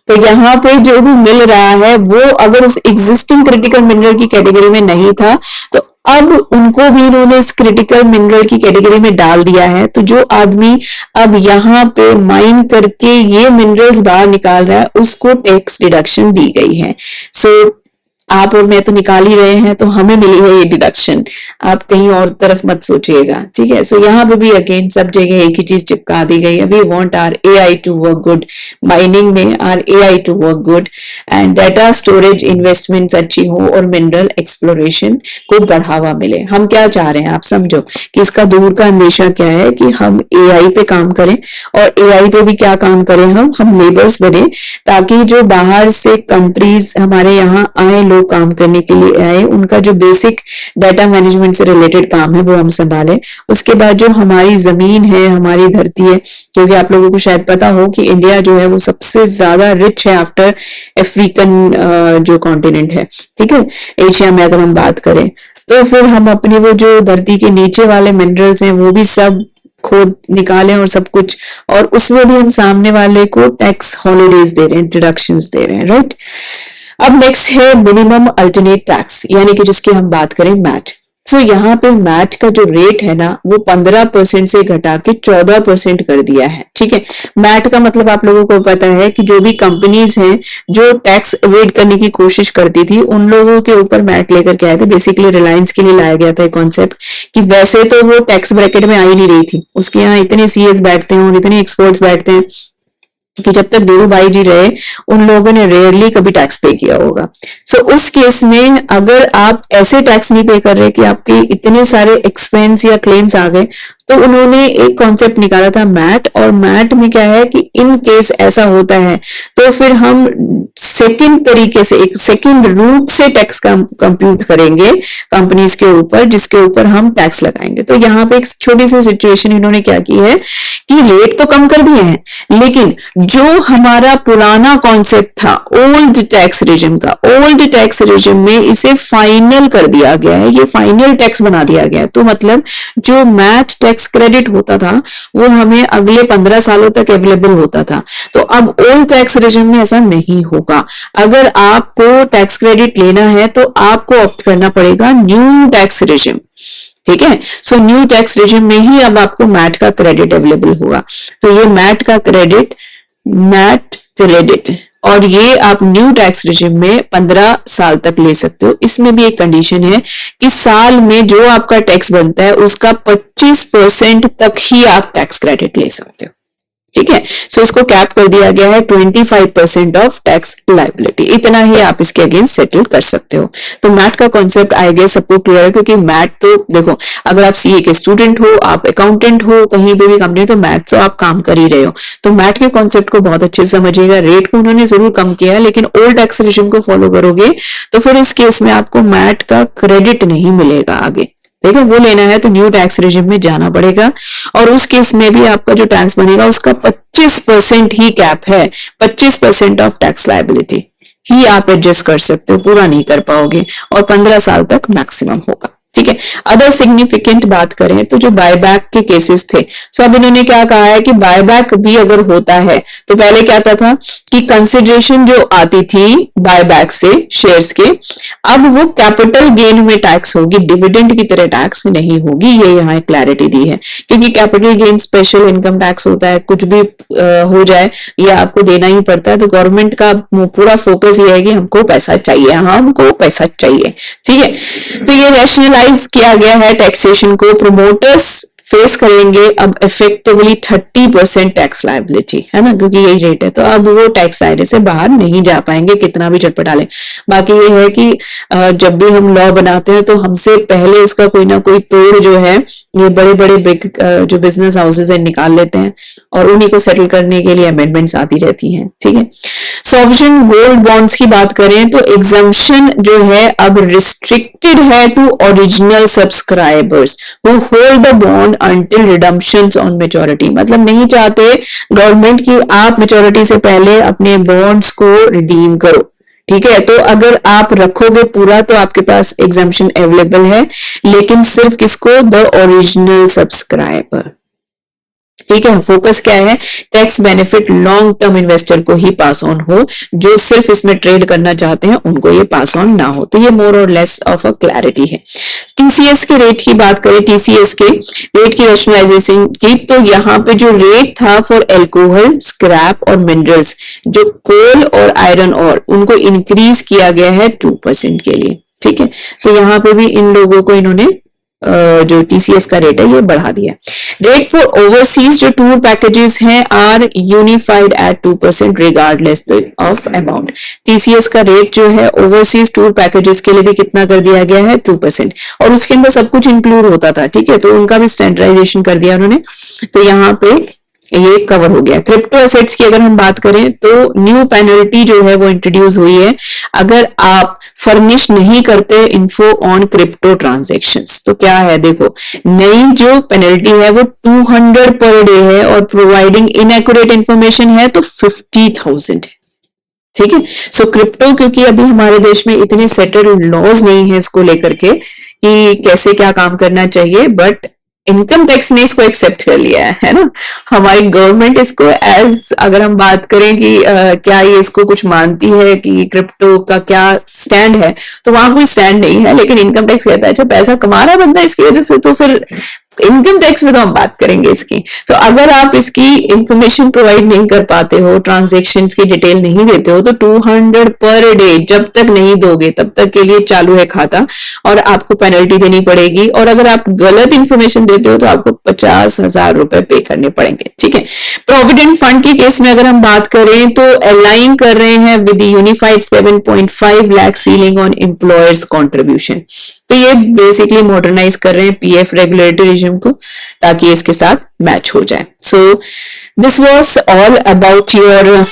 तो यहाँ पे जो भी मिल रहा है वो अगर उस एग्जिस्टिंग क्रिटिकल मिनरल की कैटेगरी में नहीं था तो अब उनको भी इन्होंने इस क्रिटिकल मिनरल की कैटेगरी में डाल दिया है। तो जो आदमी अब यहाँ पे माइन करके ये मिनरल्स बाहर निकाल रहा है उसको टैक्स डिडक्शन दी गई है। सो आप और मैं तो निकाल ही रहे हैं तो हमें मिली है ये डिडक्शन, आप कहीं और तरफ मत सोचिएगा। ठीक है। सो यहाँ पे भी अगेन सब जगह एक ही चीज चिपका दी गई है, we want our AI to work good, mining में our AI to work good and data storage investments अच्छी हो और मिनरल एक्सप्लोरेशन को बढ़ावा मिले। हम क्या चाह रहे हैं आप समझो कि इसका दूर का अंदेशा क्या है कि हम एआई पे काम करें और एआई पे भी क्या काम करें, हम लेबर्स बने ताकि जो बाहर से कंट्रीज हमारे यहाँ आए, लोग काम करने के लिए आए, उनका जो बेसिक डाटा मैनेजमेंट से रिलेटेड काम है वो हम संभालें। उसके बाद जो हमारी जमीन है, हमारी धरती है, क्योंकि आप लोगों को शायद पता हो कि इंडिया जो है वो सबसे ज्यादा रिच है आफ्टर अफ्रीकन जो कॉन्टिनेंट है, ठीक है, एशिया में अगर हम बात करें, तो फिर हम अपनी वो जो धरती के नीचे वाले मिनरल्स हैं वो भी सब खोद निकालें और सब कुछ, और उसमें भी हम सामने वाले को टैक्स हॉलीडेज दे रहे हैं, डिडक्शंस दे रहे हैं, राइट। अब नेक्स्ट है मिनिमम अल्टरनेट टैक्स, यानी कि जिसकी हम बात करें मैट। सो यहाँ पे मैट का जो रेट है ना वो 15% से घटा के 14% कर दिया है। ठीक है। मैट का मतलब आप लोगों को पता है कि जो भी कंपनीज हैं जो टैक्स एवेड करने की कोशिश करती थी उन लोगों के ऊपर मैट लेकर के आए थे। बेसिकली रिलायंस के लिए लाया गया था कॉन्सेप्ट कि वैसे तो वो टैक्स ब्रैकेट में आ ही नहीं रही थी, उसके यहाँ इतने सीएस बैठते हैं और इतने एक्सपर्ट्स बैठते हैं कि जब तक देरू भाई जी रहे उन लोगों ने रेयरली कभी टैक्स पे किया होगा। सो उस केस में अगर आप ऐसे टैक्स नहीं पे कर रहे कि आपके इतने सारे एक्सपेंस या क्लेम्स आ गए तो उन्होंने एक कॉन्सेप्ट निकाला था मैट, और मैट में क्या है कि इन केस ऐसा होता है तो फिर हम सेकंड तरीके से, एक सेकंड रूट से टैक्स कंप्यूट करेंगे कंपनीज के ऊपर, जिसके ऊपर हम टैक्स लगाएंगे। तो यहाँ पे एक छोटी सी सिचुएशन इन्होंने क्या की है कि रेट तो कम कर दिए हैं, लेकिन जो हमारा पुराना कॉन्सेप्ट था ओल्ड टैक्स रेजिम का, ओल्ड टैक्स रेजिम में इसे फाइनल कर दिया गया है, ये फाइनल टैक्स बना दिया गया है। तो मतलब जो मैट टैक्स क्रेडिट होता था वो हमें अगले 15 सालों तक अवेलेबल होता था। तो अब ओल्ड टैक्स रेजिम में ऐसा नहीं होगा। अगर आपको टैक्स क्रेडिट लेना है तो आपको ऑप्ट करना पड़ेगा न्यू टैक्स रेजिम, ठीक है। सो न्यू टैक्स रेजिम में ही अब आपको मैट का क्रेडिट अवेलेबल होगा। तो ये मैट का क्रेडिट, मैट क्रेडिट, और ये आप न्यू टैक्स रेजिम में 15 साल तक ले सकते हो। इसमें भी एक कंडीशन है कि साल में जो आपका टैक्स बनता है उसका 25% तक ही आप टैक्स क्रेडिट ले सकते हो, ठीक है। सो इसको कैप कर दिया गया है 25% ऑफ टैक्स लायबिलिटी, इतना ही आप इसके अगेंस्ट सेटल कर सकते हो। तो मैट का कॉन्सेप्ट आई गेस सबको क्लियर है, क्योंकि मैट तो देखो, अगर आप सीए के स्टूडेंट हो, आप अकाउंटेंट हो, कहीं पे भी कंपनी, तो मैट तो आप काम कर ही रहे हो। तो मैट के कॉन्सेप्ट को बहुत अच्छे से समझिएगा। रेट को उन्होंने जरूर कम किया है, लेकिन ओल्ड टैक्स रेजिम को फॉलो करोगे तो फिर इस केस में आपको मैट का क्रेडिट नहीं मिलेगा आगे, ठीक है। वो लेना है तो न्यू टैक्स रेजिम में जाना पड़ेगा, और उस केस में भी आपका जो टैक्स बनेगा उसका 25% ही कैप है। 25% ऑफ टैक्स लायबिलिटी ही आप एडजस्ट कर सकते हो, पूरा नहीं कर पाओगे, और 15 साल तक मैक्सिमम होगा, ठीक है। अदर सिग्निफिकेंट बात करें तो जो बायबैक के केसेस थे, सो अब इन्होंने क्या कहा है कि बायबैक भी अगर होता है तो पहले क्या था कि कंसिडरेशन जो आती थी बायबैक से शेयर्स के, अब वो कैपिटल गेन में टैक्स होगी, डिविडेंड की तरह टैक्स नहीं होगी। ये यहाँ क्लैरिटी दी है, क्योंकि capital gain special income tax होता है, कुछ भी हो जाए ये आपको देना ही पड़ता है। तो गवर्नमेंट का पूरा फोकस ये है कि हमको पैसा चाहिए, हमको पैसा चाहिए, ठीक है। तो ये रैशनलाइज किया गया है टैक्सेशन को। प्रोमोटर्स फेस करेंगे अब इफेक्टिवली 30% टैक्स लायबिलिटी, है ना, क्योंकि यही रेट है। तो अब वो टैक्स दायरे से बाहर नहीं जा पाएंगे कितना भी चटपटा लें। बाकी ये है कि जब भी हम लॉ बनाते हैं तो हमसे पहले उसका कोई ना कोई तोड़ जो है ये बड़े बड़े बिग जो बिजनेस हाउसेज है निकाल लेते हैं, और उन्हीं को सेटल करने के लिए अमेंडमेंट्स आती रहती हैं, ठीक है। सॉवरेन गोल्ड बॉन्ड्स की बात करें तो एग्जम्पशन जो है अब रिस्ट्रिक्टेड है to original subscribers who hold the bond until redemptions on maturity. मतलब नहीं चाहते गवर्नमेंट की आप मैच्योरिटी से पहले अपने बॉन्ड्स को रिडीम करो, ठीक है। तो अगर आप रखोगे पूरा तो आपके पास एग्जम्पशन अवेलेबल है, लेकिन सिर्फ किसको, द ओरिजिनल सब्सक्राइबर, ठीक है। फोकस क्या है, tax benefit long term investor को ही पास ऑन हो, जो सिर्फ इसमें ट्रेड करना चाहते हैं उनको ये पास ऑन ना हो। तो ये मोर और लेस ऑफ अ क्लैरिटी है। टीसीएस के रेट की बात करें, टीसीएस के रेट की रैशनलाइजेशन की, तो यहाँ पे जो रेट था फॉर एल्कोहल, स्क्रैप और मिनरल्स, जो कोल और आयरन और, उनको इंक्रीज किया गया है 2% के लिए, ठीक है। सो यहाँ पे भी इन लोगों को इन्होंने जो टीसीएस का रेट है ये बढ़ा दिया। रेट फॉर ओवरसीज जो टूर पैकेजेस हैं are unified at 2% regardless of amount. TCS का रेट जो है ओवरसीज टूर पैकेजेस के लिए भी कितना कर दिया गया है, 2%, और उसके अंदर सब कुछ इंक्लूड होता था, ठीक है। तो उनका भी स्टैंडर्डाइजेशन कर दिया उन्होंने, तो यहाँ पे ये कवर हो गया। क्रिप्टो एसेट्स की अगर हम बात करें तो न्यू पेनल्टी जो है वो इंट्रोड्यूस हुई है अगर आप फर्निश नहीं करते इन्फो ऑन क्रिप्टो ट्रांजैक्शंस। तो क्या है, देखो नई जो पेनल्टी है वो 200 पर डे है, और प्रोवाइडिंग इनएक्यूरेट इंफॉर्मेशन है तो 50,000 है, ठीक है। सो क्रिप्टो, क्योंकि अभी हमारे देश में इतने सेटल्ड लॉज नहीं है इसको लेकर के कि कैसे क्या काम करना चाहिए, बट इनकम टैक्स ने इसको एक्सेप्ट कर लिया है ना। हमारी गवर्नमेंट इसको एज, अगर हम बात करें कि क्या ये इसको कुछ मानती है कि क्रिप्टो का क्या स्टैंड है, तो वहां कोई स्टैंड नहीं है, लेकिन इनकम टैक्स कहता है अच्छा पैसा कमा रहा बंदा इसकी वजह से, तो फिर इनकम टैक्स में तो हम बात करेंगे इसकी। तो अगर आप इसकी इंफॉर्मेशन प्रोवाइड नहीं कर पाते हो, ट्रांजैक्शन की डिटेल नहीं देते हो, तो 200 पर डे जब तक नहीं दोगे तब तक के लिए चालू है खाता, और आपको पेनल्टी देनी पड़ेगी। और अगर आप गलत इंफॉर्मेशन देते हो तो आपको 50,000 रुपए पे करने पड़ेंगे, ठीक है। प्रोविडेंट फंड के केस में अगर हम बात करें तो अलाइन कर रहे हैं with unified 7.5 lakh ceiling on employers contribution. तो ये बेसिकली मॉडर्नाइज कर रहे हैं पीएफ रेगुलेटरी रिविजन को, ताकि इसके साथ मैच हो जाए। So this was all about your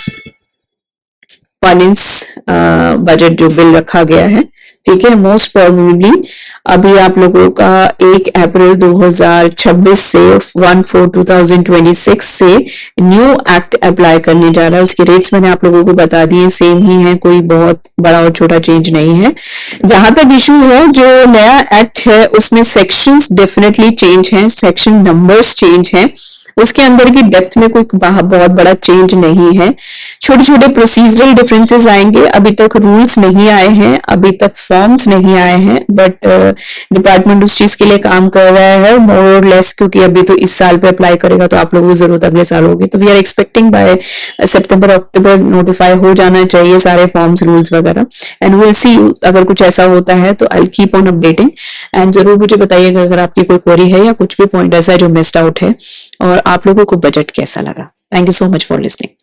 finance budget जो बिल रखा गया है, ठीक है। मोस्ट प्रोबेबली अभी आप लोगों का 1 अप्रैल 2026 से 1/4/2026 से न्यू एक्ट अप्लाई करने जा रहा है। उसके रेट्स मैंने आप लोगों को बता दिए, सेम ही है, कोई बहुत बड़ा और छोटा चेंज नहीं है। जहां तक इशू है, जो नया एक्ट है उसमें सेक्शंस डेफिनेटली चेंज हैं, सेक्शन नंबर्स चेंज हैं, उसके अंदर की डेप्थ में कोई बहुत बड़ा चेंज नहीं है। छोटे छोटे प्रोसीजरल डिफरेंसेस आएंगे, अभी तक रूल्स नहीं आए हैं, अभी तक फॉर्म्स नहीं आए हैं, बट डिपार्टमेंट उस चीज के लिए काम कर रहा है मोर और लेस, क्योंकि अभी तो इस साल पे अप्लाई करेगा तो आप लोगों को जरूरत अगले साल होगी। तो we are expecting by September October notify हो जाना चाहिए सारे फॉर्म्स रूल्स वगैरह, एंड विल सी अगर कुछ ऐसा होता है तो I keep on updating, and जरूर मुझे बताइएगा अगर आपकी कोई क्वेरी है या कुछ भी पॉइंट ऐसा है जो मिस्ड आउट है, और आप लोगों को बजट कैसा लगा। Thank you so much for listening.